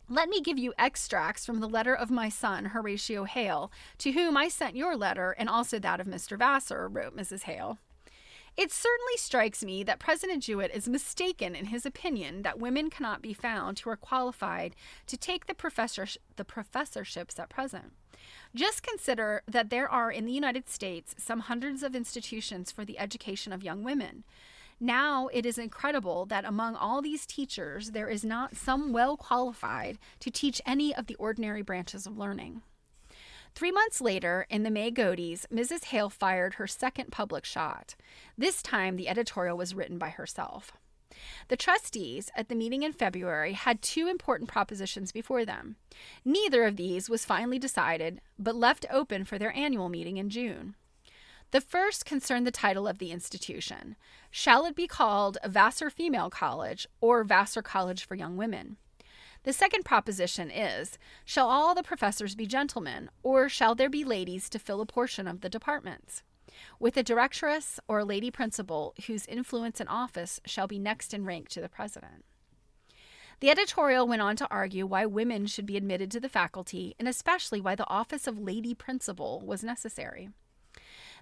Let me give you extracts from the letter of my son, Horatio Hale, to whom I sent your letter and also that of Mr. Vassar, wrote Mrs. Hale. It certainly strikes me that President Jewett is mistaken in his opinion that women cannot be found who are qualified to take the professorships at present. Just consider that there are in the United States some hundreds of institutions for the education of young women. Now it is incredible that among all these teachers there is not some well qualified to teach any of the ordinary branches of learning. 3 months later, in the May Godies, Mrs. Hale fired her second public shot. This time, the editorial was written by herself. The trustees, at the meeting in February, had 2 important propositions before them. Neither of these was finally decided, but left open for their annual meeting in June. The first concerned the title of the institution. Shall it be called Vassar Female College or Vassar College for Young Women? The second proposition is, shall all the professors be gentlemen, or shall there be ladies to fill a portion of the departments, with a directress or a lady principal whose influence and office shall be next in rank to the president? The editorial went on to argue why women should be admitted to the faculty, and especially why the office of lady principal was necessary.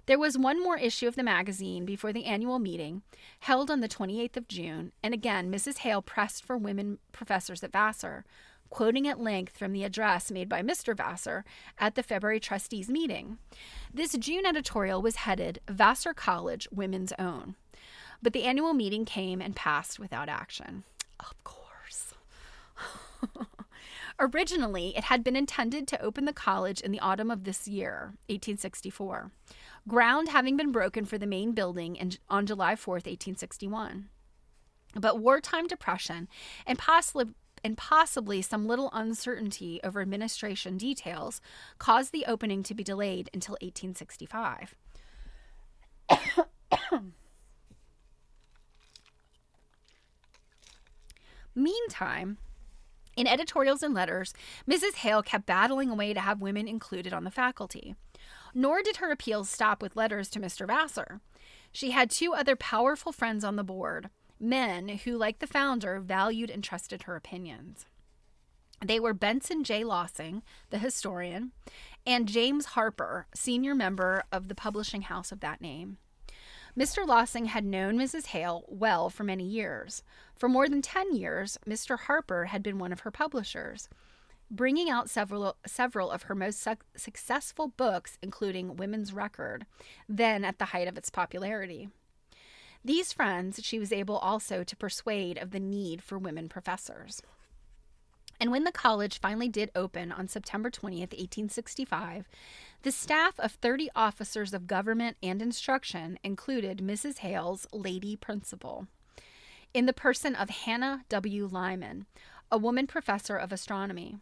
There was one more issue of the magazine before the annual meeting, held on the 28th of June, and again Mrs. Hale pressed for women professors at Vassar, quoting at length from the address made by Mr. Vassar at the February trustees meeting. This June editorial was headed Vassar College Women's Own, but the annual meeting came and passed without action. Of course. Originally, it had been intended to open the college in the autumn of this year, 1864. Ground having been broken for the main building on July 4th, 1861. But wartime depression and possibly some little uncertainty over administration details caused the opening to be delayed until 1865. Meantime, in editorials and letters, Mrs. Hale kept battling away to have women included on the faculty. Nor did her appeals stop with letters to Mr. Vassar. She had 2 other powerful friends on the board, men who, like the founder, valued and trusted her opinions. They were Benson J. Lossing, the historian, and James Harper, senior member of the publishing house of that name. Mr. Lossing had known Mrs. Hale well for many years. For more than 10 years, Mr. Harper had been one of her publishers, bringing out several of her most successful books, including Women's Record, then at the height of its popularity. These friends she was able also to persuade of the need for women professors. And when the college finally did open on September 20th, 1865, the staff of 30 officers of government and instruction included Mrs. Hale's lady principal, in the person of Hannah W. Lyman, a woman professor of astronomy.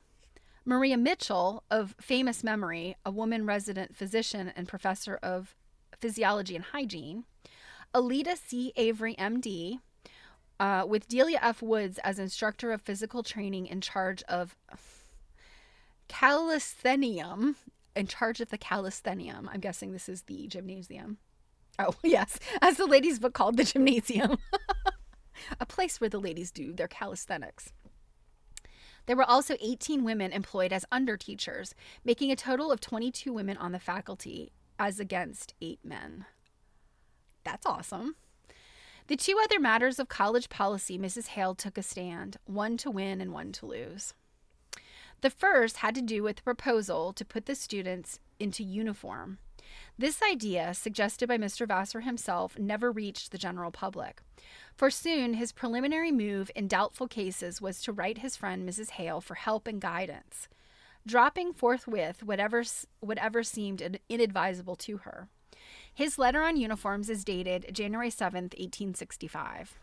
Maria Mitchell, of famous memory, a woman resident physician and professor of physiology and hygiene. Alita C. Avery, MD, with Delia F. Woods as instructor of physical training in charge of calisthenium. In charge of the calisthenium. I'm guessing this is the gymnasium. Oh, yes. As the ladies' book called, the gymnasium. A place where the ladies do their calisthenics. There were also 18 women employed as under teachers, making a total of 22 women on the faculty, as against 8 men. That's awesome. The 2 other matters of college policy Mrs. Hale took a stand, one to win and one to lose. The first had to do with the proposal to put the students into uniform. This idea, suggested by Mr. Vassar himself, never reached the general public. For soon, his preliminary move in doubtful cases was to write his friend Mrs. Hale for help and guidance, dropping forthwith whatever seemed inadvisable to her. His letter on uniforms is dated January 7th, 1865.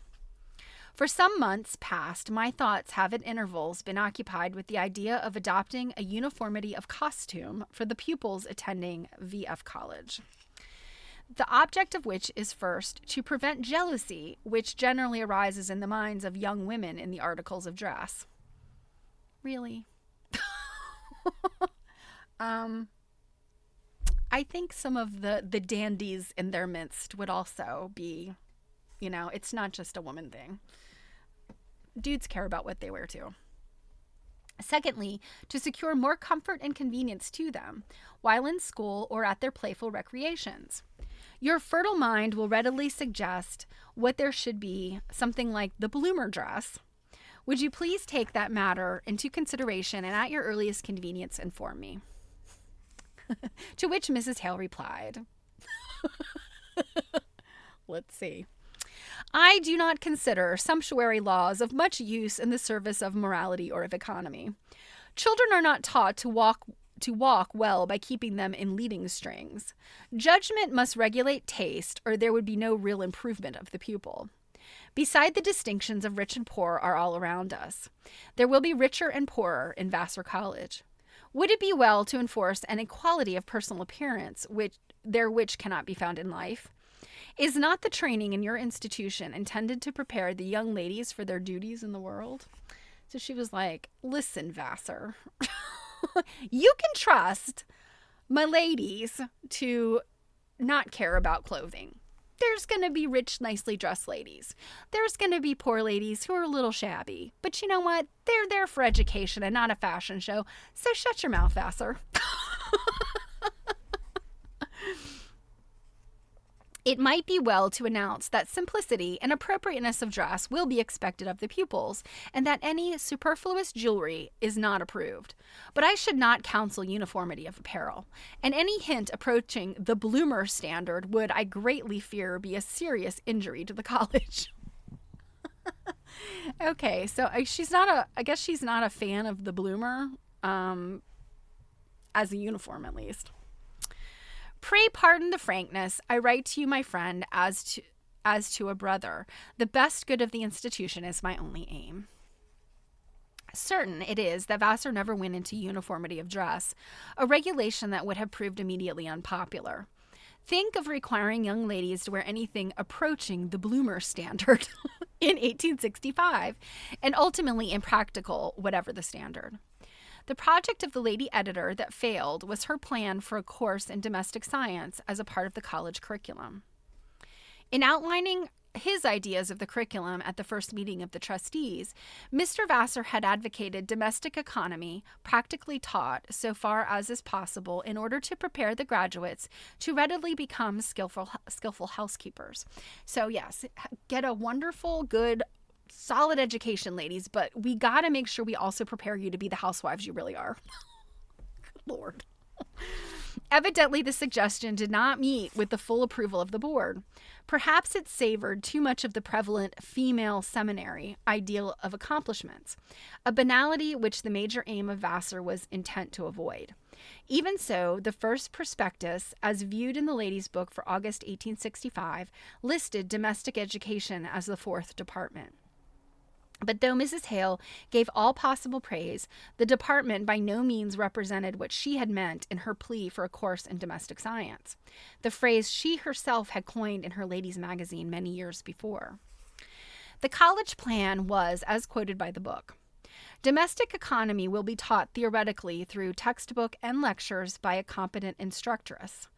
For some months past, my thoughts have at intervals been occupied with the idea of adopting a uniformity of costume for the pupils attending VF College. The object of which is first to prevent jealousy, which generally arises in the minds of young women in the articles of dress. Really? I think some of the dandies in their midst would also be, it's not just a woman thing. Dudes care about what they wear too. Secondly, to secure more comfort and convenience to them while in school or at their playful recreations. Your fertile mind will readily suggest what there should be, something like the bloomer dress. Would you please take that matter into consideration and at your earliest convenience inform me? To which Mrs. Hale replied, let's see. I do not consider sumptuary laws of much use in the service of morality or of economy. Children are not taught to walk well by keeping them in leading strings. Judgment must regulate taste, or there would be no real improvement of the pupil. Beside, the distinctions of rich and poor are all around us. There will be richer and poorer in Vassar College. Would it be well to enforce an equality of personal appearance, which cannot be found in life? Is not the training in your institution intended to prepare the young ladies for their duties in the world? So she was like, listen, Vassar, you can trust my ladies to not care about clothing. There's going to be rich, nicely dressed ladies. There's going to be poor ladies who are a little shabby. But you know what? They're there for education and not a fashion show. So shut your mouth, Vassar. It might be well to announce that simplicity and appropriateness of dress will be expected of the pupils, and that any superfluous jewelry is not approved. But I should not counsel uniformity of apparel, and any hint approaching the bloomer standard would, I greatly fear, be a serious injury to the college. Okay, so I guess she's not a fan of the bloomer, as a uniform at least. Pray pardon the frankness. I write to you, my friend, as to a brother. The best good of the institution is my only aim. Certain it is that Vassar never went into uniformity of dress, a regulation that would have proved immediately unpopular. Think of requiring young ladies to wear anything approaching the bloomer standard in 1865, and ultimately impractical, whatever the standard. The project of the lady editor that failed was her plan for a course in domestic science as a part of the college curriculum. In outlining his ideas of the curriculum at the first meeting of the trustees, Mr. Vassar had advocated domestic economy, practically taught so far as is possible in order to prepare the graduates to readily become skillful housekeepers. So yes, get a wonderful, good, solid education, ladies, but we got to make sure we also prepare you to be the housewives you really are. Good Lord. Evidently, the suggestion did not meet with the full approval of the board. Perhaps it savored too much of the prevalent female seminary ideal of accomplishments, a banality which the major aim of Vassar was intent to avoid. Even so, the first prospectus, as viewed in the Ladies' Book for August 1865, listed domestic education as the fourth department. But though Mrs. Hale gave all possible praise, the department by no means represented what she had meant in her plea for a course in domestic science, the phrase she herself had coined in her ladies' magazine many years before. The college plan was, as quoted by the book, domestic economy will be taught theoretically through textbook and lectures by a competent instructress.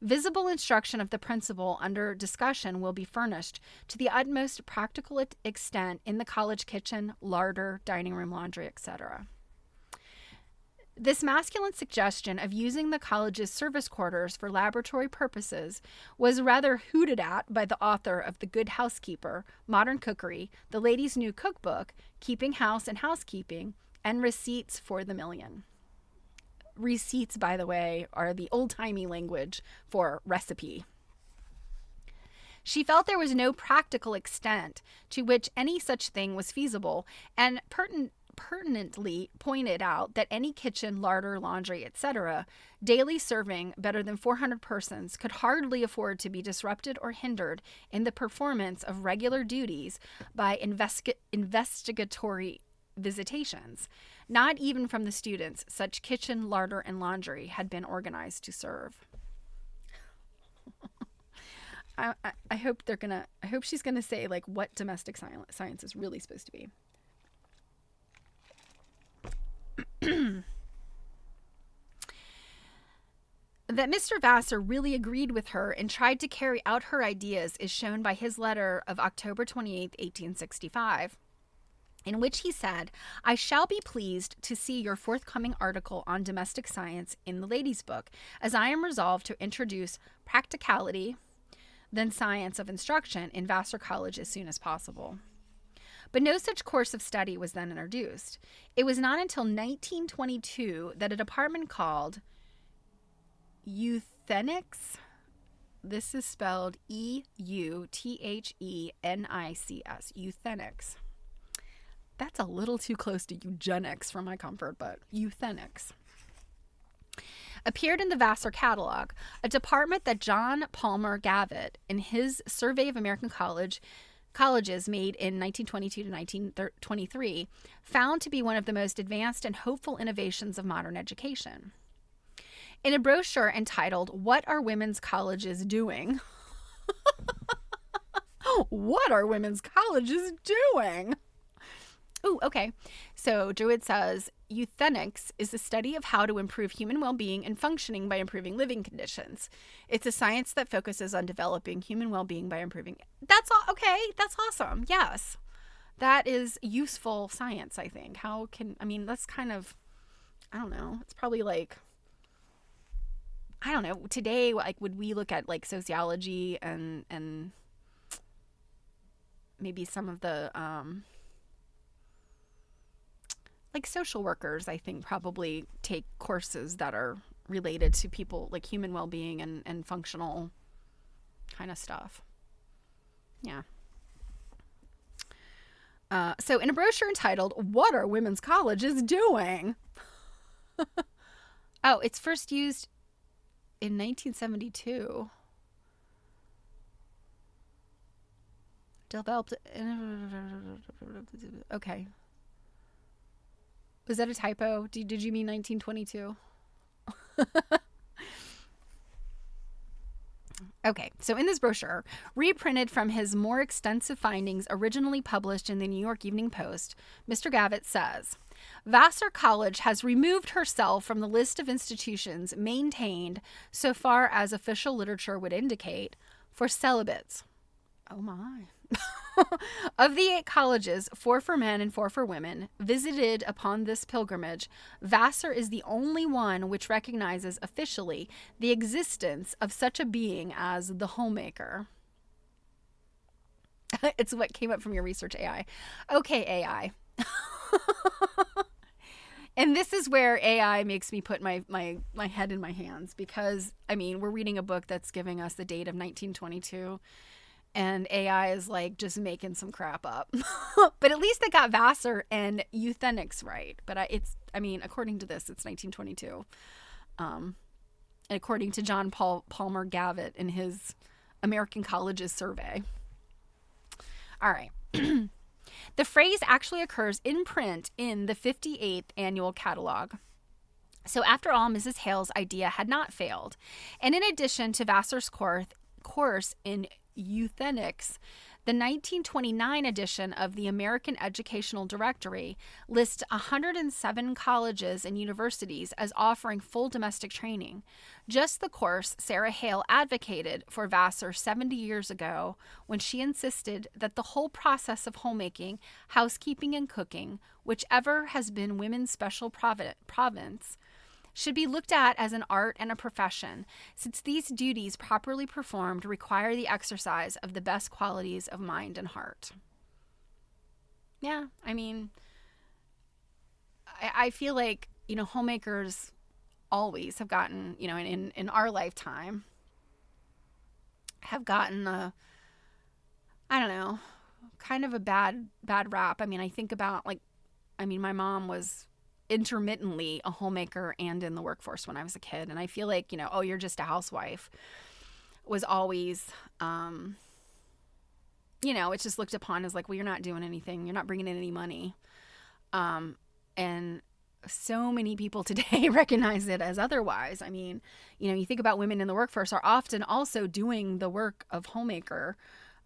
Visible instruction of the principle under discussion will be furnished to the utmost practical extent in the college kitchen, larder, dining room, laundry, etc. This masculine suggestion of using the college's service quarters for laboratory purposes was rather hooted at by the author of The Good Housekeeper, Modern Cookery, The Lady's New Cookbook, Keeping House and Housekeeping, and Receipts for the Million. Receipts, by the way, are the old-timey language for recipe. She felt there was no practical extent to which any such thing was feasible, and pertinently pointed out that any kitchen, larder, laundry, etc., daily serving better than 400 persons could hardly afford to be disrupted or hindered in the performance of regular duties by investigatory visitations. Not even from the students such kitchen, larder, and laundry had been organized to serve. I hope she's gonna say like what domestic science is really supposed to be. That Mr. Vassar really agreed with her and tried to carry out her ideas is shown by his letter of October 28, 1865. In which he said, I shall be pleased to see your forthcoming article on domestic science in the Ladies' Book, as I am resolved to introduce practicality, then science of instruction, in Vassar College as soon as possible. But no such course of study was then introduced. It was not until 1922 that a department called euthenics, this is spelled Euthenics, euthenics. That's a little too close to eugenics for my comfort, but euthenics appeared in the Vassar catalog, a department that John Palmer Gavitt, in his Survey of American colleges made in 1922 to 1923, found to be one of the most advanced and hopeful innovations of modern education. In a brochure entitled, What Are Women's Colleges Doing? What are women's colleges doing? Oh, okay. So Druid says, euthenics is the study of how to improve human well-being and functioning by improving living conditions. It's a science that focuses on developing human well-being by improving. That's all. Okay. That's awesome. Yes. That is useful science, I think. That's kind of, I don't know. It's probably like, I don't know. Today, like, would we look at like sociology and maybe some of the, like social workers, I think, probably take courses that are related to people, like human well-being and functional kind of stuff. Yeah. So in a brochure entitled, What Are Women's Colleges Doing? Oh, it's first used in 1972. Developed. Okay. Was that a typo? Did you mean 1922? Okay, so in this brochure, reprinted from his more extensive findings originally published in the New York Evening Post, Mr. Gavitt says, Vassar College has removed herself from the list of institutions maintained, so far as official literature would indicate, for celibates. Oh my. Of the 8 colleges, 4 for men and 4 for women, visited upon this pilgrimage, Vassar is the only one which recognizes officially the existence of such a being as the homemaker. It's what came up from your research AI. Okay, AI. And this is where AI makes me put my head in my hands, because, we're reading a book that's giving us the date of 1922. And AI is like just making some crap up. But at least they got Vassar and euthenics right. But according to this, it's 1922. And according to John Palmer Gavitt in his American Colleges Survey. All right. The phrase actually occurs in print in the 58th annual catalog. So after all, Mrs. Hale's idea had not failed. And in addition to Vassar's course in euthenics, the 1929 edition of the American Educational Directory lists 107 colleges and universities as offering full domestic training. Just the course Sarah Hale advocated for Vassar 70 years ago when she insisted that the whole process of homemaking, housekeeping, and cooking, whichever has been women's special province, should be looked at as an art and a profession, since these duties properly performed require the exercise of the best qualities of mind and heart. Yeah, I mean, I feel like, homemakers always have gotten, in our lifetime, have gotten I don't know, kind of a bad rap. I mean, I think about, my mom was intermittently a homemaker and in the workforce when I was a kid. And I feel like, oh, you're just a housewife was always, it's just looked upon as like, well, you're not doing anything. You're not bringing in any money. And so many people today recognize it as otherwise. I mean, you think about women in the workforce are often also doing the work of homemaker.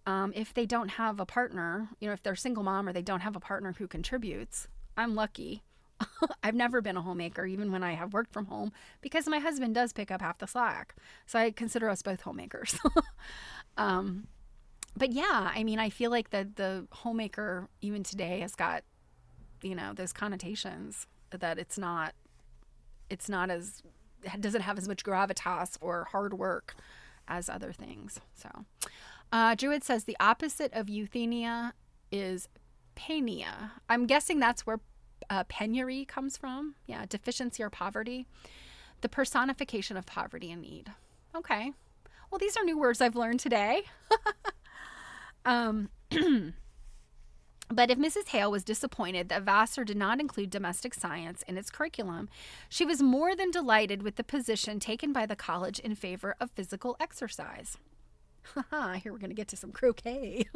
If they don't have a partner, if they're a single mom or they don't have a partner who contributes, I'm lucky. I've never been a homemaker, even when I have worked from home, because my husband does pick up half the slack. So I consider us both homemakers. But yeah, I mean, I feel like the homemaker even today has got, those connotations that it doesn't have as much gravitas or hard work as other things. So Druid says the opposite of euthenia is pania. I'm guessing that's where penury comes from. Yeah, deficiency or poverty. The personification of poverty and need. Okay. Well, these are new words I've learned today. But if Mrs. Hale was disappointed that Vassar did not include domestic science in its curriculum, she was more than delighted with the position taken by the college in favor of physical exercise. Here we're going to get to some croquet.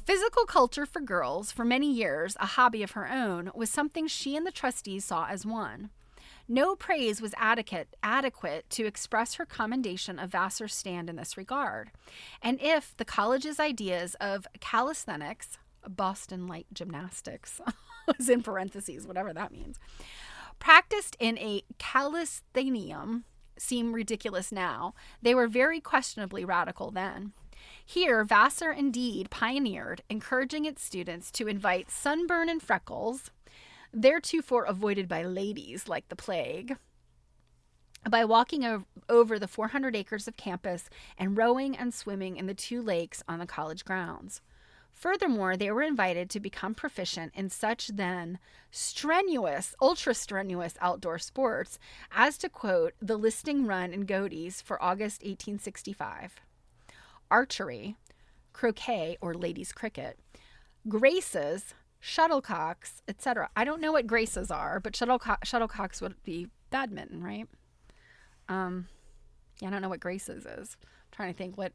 Physical culture for girls, for many years a hobby of her own, was something she and the trustees saw as one. No praise was adequate to express her commendation of Vassar's stand in this regard. And if the college's ideas of calisthenics, Boston light gymnastics, was in parentheses, whatever that means, practiced in a calisthenium, seem ridiculous now, they were very questionably radical then. Here, Vassar indeed pioneered, encouraging its students to invite sunburn and freckles, theretofore avoided by ladies like the plague, by walking over the 400 acres of campus and rowing and swimming in the 2 lakes on the college grounds. Furthermore, they were invited to become proficient in such then ultra strenuous outdoor sports as to quote the listing run in Godey's for August 1865. Archery, croquet or ladies' cricket, graces, shuttlecocks, etc. I don't know what graces are, but shuttlecocks would be badminton, right? I don't know what graces is. I'm trying to think what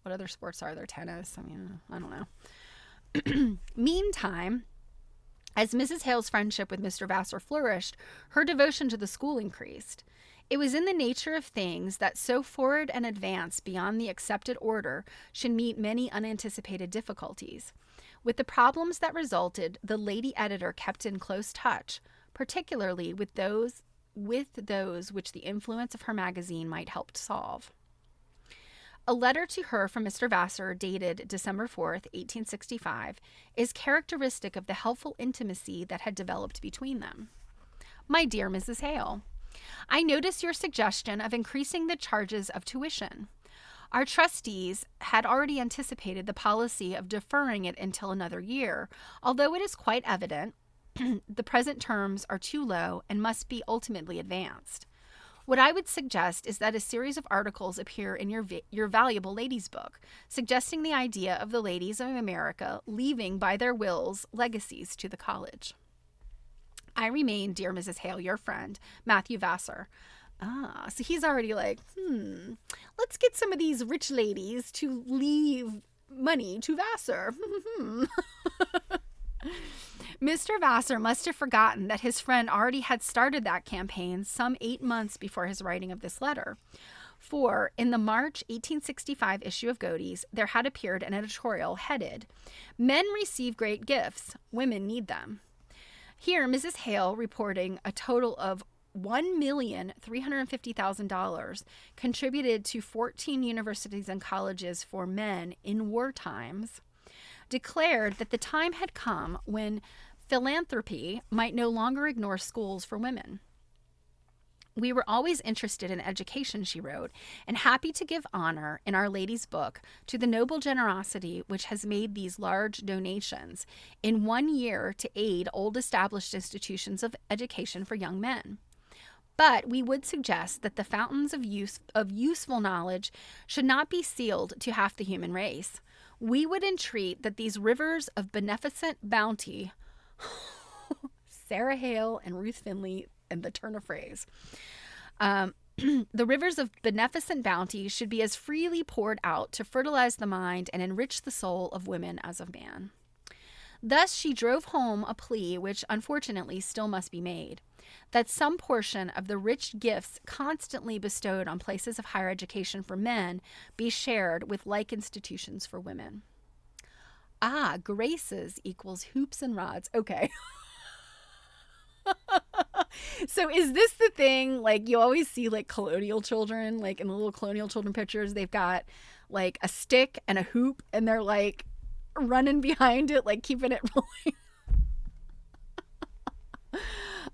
other sports are there? Tennis? I mean, I don't know. Meantime, as Mrs. Hale's friendship with Mr. Vassar flourished, her devotion to the school increased. It was in the nature of things that so forward and advanced beyond the accepted order should meet many unanticipated difficulties. With the problems that resulted, the lady editor kept in close touch, particularly with those which the influence of her magazine might help to solve. A letter to her from Mr. Vassar, dated December 4th, 1865, is characteristic of the helpful intimacy that had developed between them. My dear Mrs. Hale, I notice your suggestion of increasing the charges of tuition. Our trustees had already anticipated the policy of deferring it until another year, although it is quite evident the present terms are too low and must be ultimately advanced. What I would suggest is that a series of articles appear in your valuable ladies' book, suggesting the idea of the ladies of America leaving by their wills legacies to the college. I remain, dear Mrs. Hale, your friend, Matthew Vassar. So he's already like, let's get some of these rich ladies to leave money to Vassar. Mr. Vassar must have forgotten that his friend already had started that campaign some 8 months before his writing of this letter. For in the March 1865 issue of Godey's, there had appeared an editorial headed, "Men receive great gifts, women need them." Here, Mrs. Hale, reporting a total of $1,350,000 contributed to 14 universities and colleges for men in war times, declared that the time had come when philanthropy might no longer ignore schools for women. "We were always interested in education," she wrote, "and happy to give honor in Our Lady's book to the noble generosity which has made these large donations in 1 year to aid old established institutions of education for young men. But we would suggest that the fountains of useful knowledge should not be sealed to half the human race. We would entreat that these rivers of beneficent bounty," Sarah Hale and Ruth Finley and the turn of phrase, "the rivers of beneficent bounty should be as freely poured out to fertilize the mind and enrich the soul of women as of man." Thus she drove home a plea which unfortunately still must be made, that some portion of the rich gifts constantly bestowed on places of higher education for men be shared with like institutions for women. Ah, graces equals hoops and rods. Okay. So is this the thing, like you always see like colonial children, like in the little colonial children pictures, they've got like a stick and a hoop and they're like running behind it, like keeping it rolling.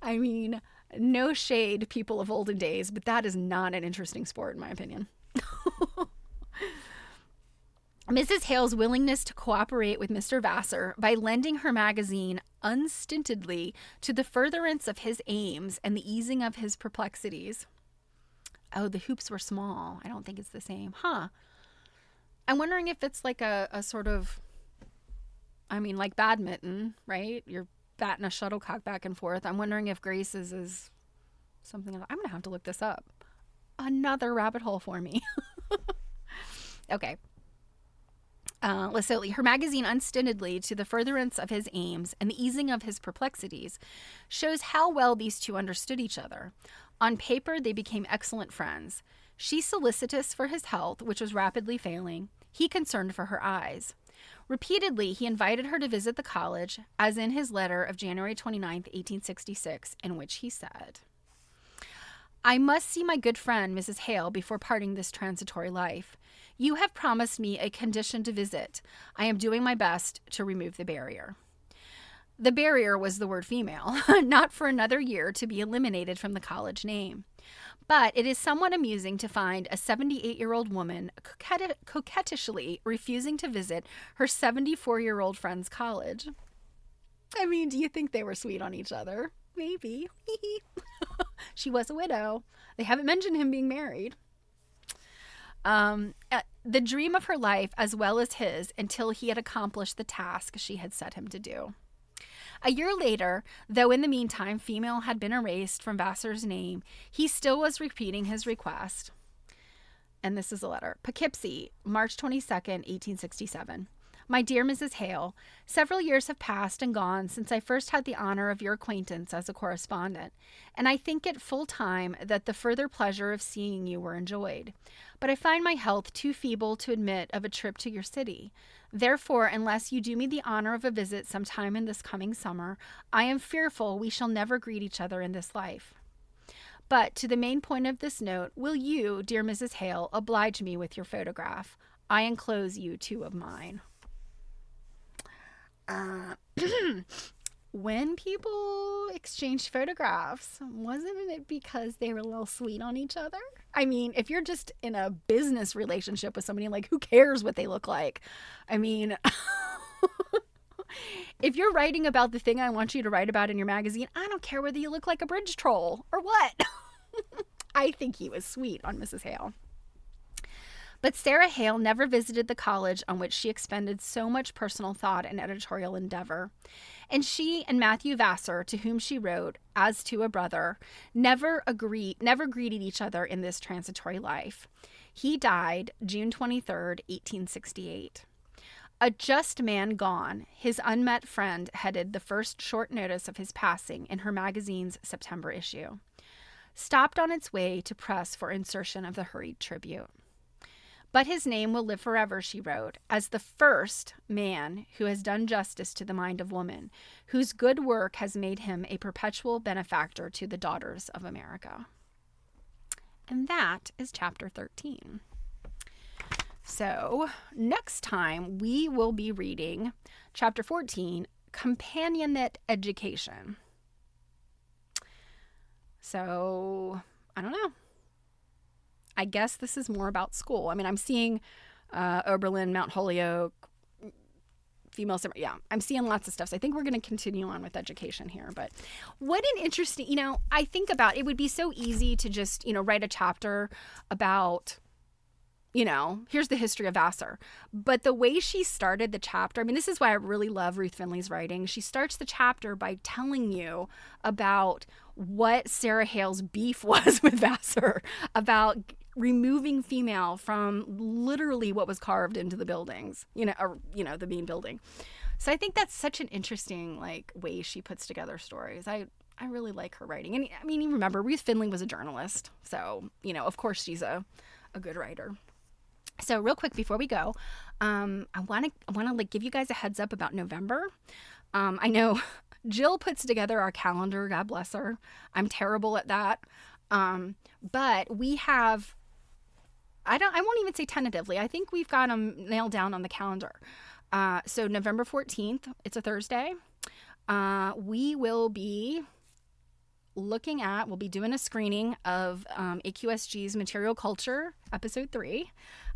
I mean, no shade, people of olden days, but that is not an interesting sport in my opinion. Mrs. Hale's willingness to cooperate with Mr. Vassar by lending her magazine unstintedly to the furtherance of his aims and the easing of his perplexities. Oh, the hoops were small. I don't think it's the same. Huh. I'm wondering if it's like a sort of, I mean, like badminton, right? You're batting a shuttlecock back and forth. I'm wondering if Grace's is something else. I'm going to have to look this up. Another rabbit hole for me. Okay. So her magazine unstintedly to the furtherance of his aims and the easing of his perplexities shows how well these two understood each other. On paper, they became excellent friends. She solicitous for his health, which was rapidly failing, he concerned for her eyes. Repeatedly, he invited her to visit the college, as in his letter of January 29th, 1866, in which he said, "I must see my good friend, Mrs. Hale, before parting this transitory life. You have promised me a condition to visit. I am doing my best to remove the barrier." The barrier was the word female, not for another year to be eliminated from the college name. But it is somewhat amusing to find a 78-year-old woman coquettishly refusing to visit her 74-year-old friend's college. I mean, do you think they were sweet on each other? Maybe. She was a widow. They haven't mentioned him being married. The dream of her life as well as his until he had accomplished the task she had set him to do. A year later, though in the meantime female had been erased from Vassar's name, he still was repeating his request. And this is a letter. Poughkeepsie, March 22nd, 1867. My dear Mrs. Hale, several years have passed and gone since I first had the honor of your acquaintance as a correspondent, and I think it full time that the further pleasure of seeing you were enjoyed. But I find my health too feeble to admit of a trip to your city. Therefore, unless you do me the honor of a visit sometime in this coming summer, I am fearful we shall never greet each other in this life. But to the main point of this note, will you, dear Mrs. Hale, oblige me with your photograph? I enclose you 2 of mine. When people exchanged photographs, wasn't it because they were a little sweet on each other? I mean, if you're just in a business relationship with somebody, like, who cares what they look like? I mean, if you're writing about the thing I want you to write about in your magazine, I don't care whether you look like a bridge troll or what. I think he was sweet on Mrs. Hale. But Sarah Hale never visited the college on which she expended so much personal thought and editorial endeavor. And she and Matthew Vassar, to whom she wrote, as to a brother, never greeted each other in this transitory life. He died June 23rd, 1868. A just man gone, his unmet friend headed the first short notice of his passing in her magazine's September issue. Stopped on its way to press for insertion of the hurried tribute. But his name will live forever, she wrote, as the first man who has done justice to the mind of woman, whose good work has made him a perpetual benefactor to the daughters of America. And that is chapter 13. So next time we will be reading chapter 14, Companionate Education. So, I don't know. I guess this is more about school. I mean, I'm seeing Oberlin, Mount Holyoke, female summer. Yeah, I'm seeing lots of stuff. So I think we're going to continue on with education here. But what an interesting, I think about, it would be so easy to just, write a chapter about, here's the history of Vassar. But the way she started the chapter, I mean, this is why I really love Ruth Finley's writing. She starts the chapter by telling you about what Sarah Hale's beef was with Vassar, about removing female from literally what was carved into the buildings, the main building. So I think that's such an interesting, way she puts together stories. I really like her writing. And I mean, you remember, Ruth Finley was a journalist. So, of course she's a good writer. So real quick before we go, I want to give you guys a heads up about November. I know Jill puts together our calendar. God bless her. I'm terrible at that. But we have, I won't even say tentatively. I think we've got them nailed down on the calendar. So November 14th, it's a Thursday. We will be we'll be doing a screening of AQSG's Material Culture, episode 3.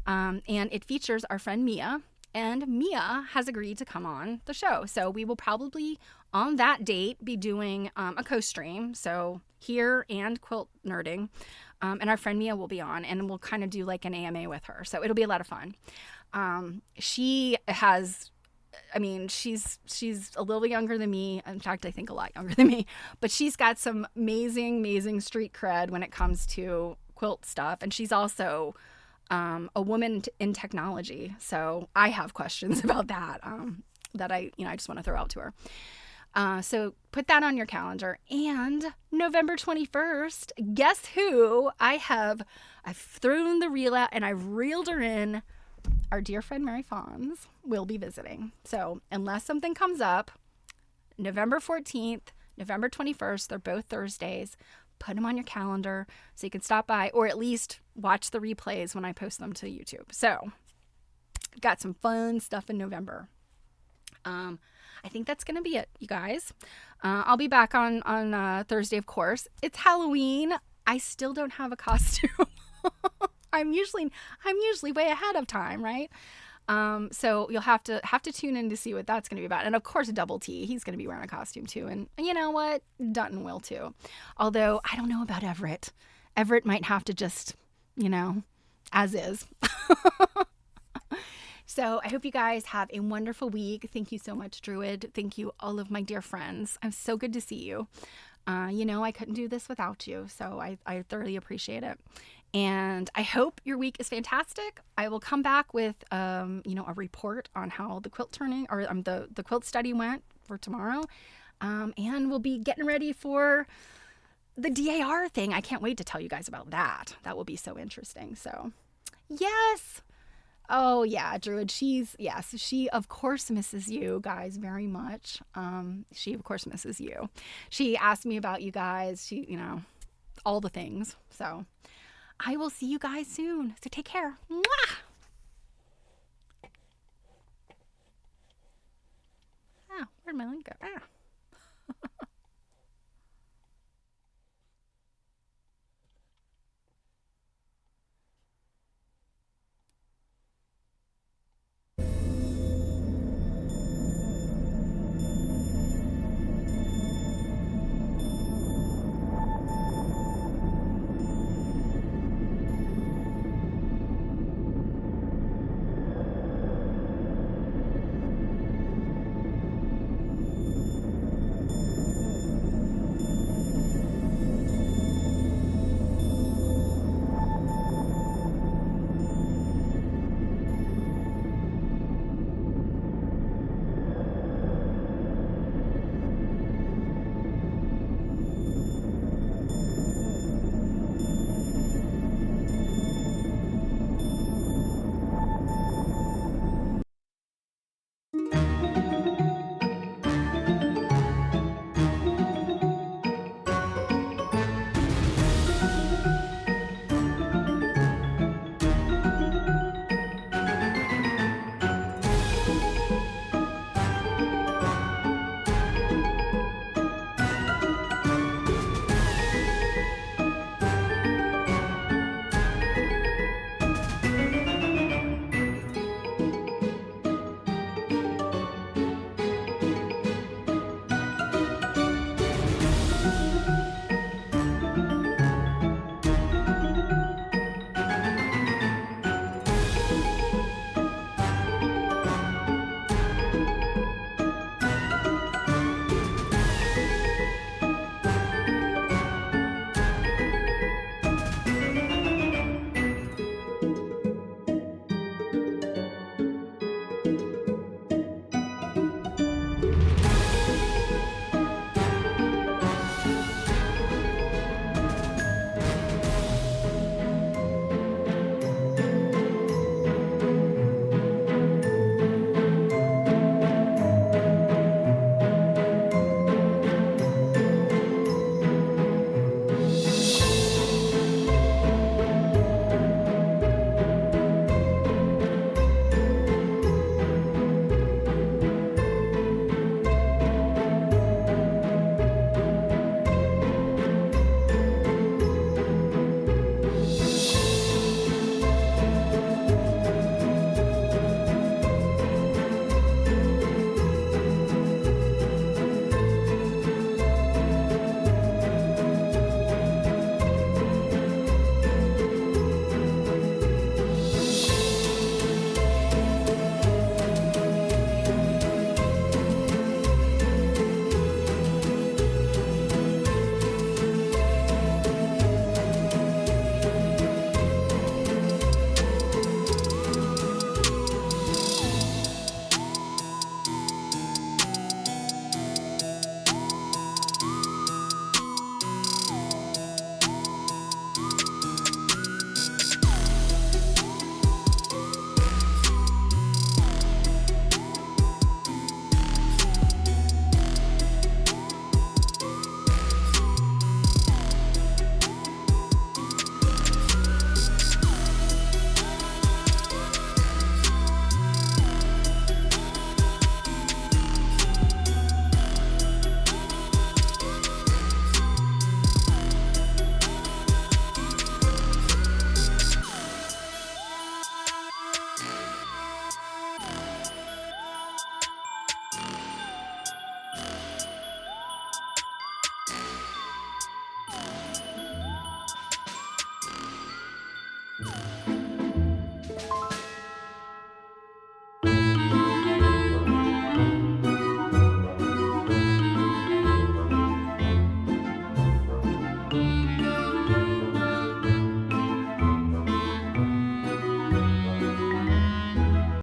And it features our friend Mia. And Mia has agreed to come on the show. So we will probably, on that date, be doing a co-stream. So here and quilt nerding. And our friend Mia will be on. And we'll kind of do like an AMA with her. So it'll be a lot of fun. She's a little younger than me. In fact, I think a lot younger than me. But she's got some amazing street cred when it comes to quilt stuff. And she's also a woman in technology. So I have questions about that that I just want to throw out to her. So put that on your calendar. And November 21st, guess who? I've thrown the reel out and I've reeled her in. Our dear friend Mary Fawns will be visiting. So unless something comes up, November 14th, November 21st, they're both Thursdays. Put them on your calendar so you can stop by or at least watch the replays when I post them to YouTube. So got some fun stuff in November. I think that's going to be it, you guys. I'll be back on Thursday, of course. It's Halloween. I still don't have a costume. I'm usually way ahead of time, right? So you'll have to tune in to see what that's going to be about. And of course, Double T, he's going to be wearing a costume too. And you know what? Dutton will too. Although I don't know about Everett. Everett might have to just, as is. So I hope you guys have a wonderful week. Thank you so much, Druid. Thank you, all of my dear friends. I'm so good to see you. I couldn't do this without you. So I thoroughly appreciate it. And I hope your week is fantastic. I will come back with, a report on how the quilt turning or the quilt study went for tomorrow. And we'll be getting ready for the DAR thing. I can't wait to tell you guys about that. That will be so interesting. So, yes. Oh, yeah, Druid. She, of course, misses you guys very much. She, of course, misses you. She asked me about you guys. She, all the things. So I will see you guys soon. So take care. Mwah! Where'd my link go?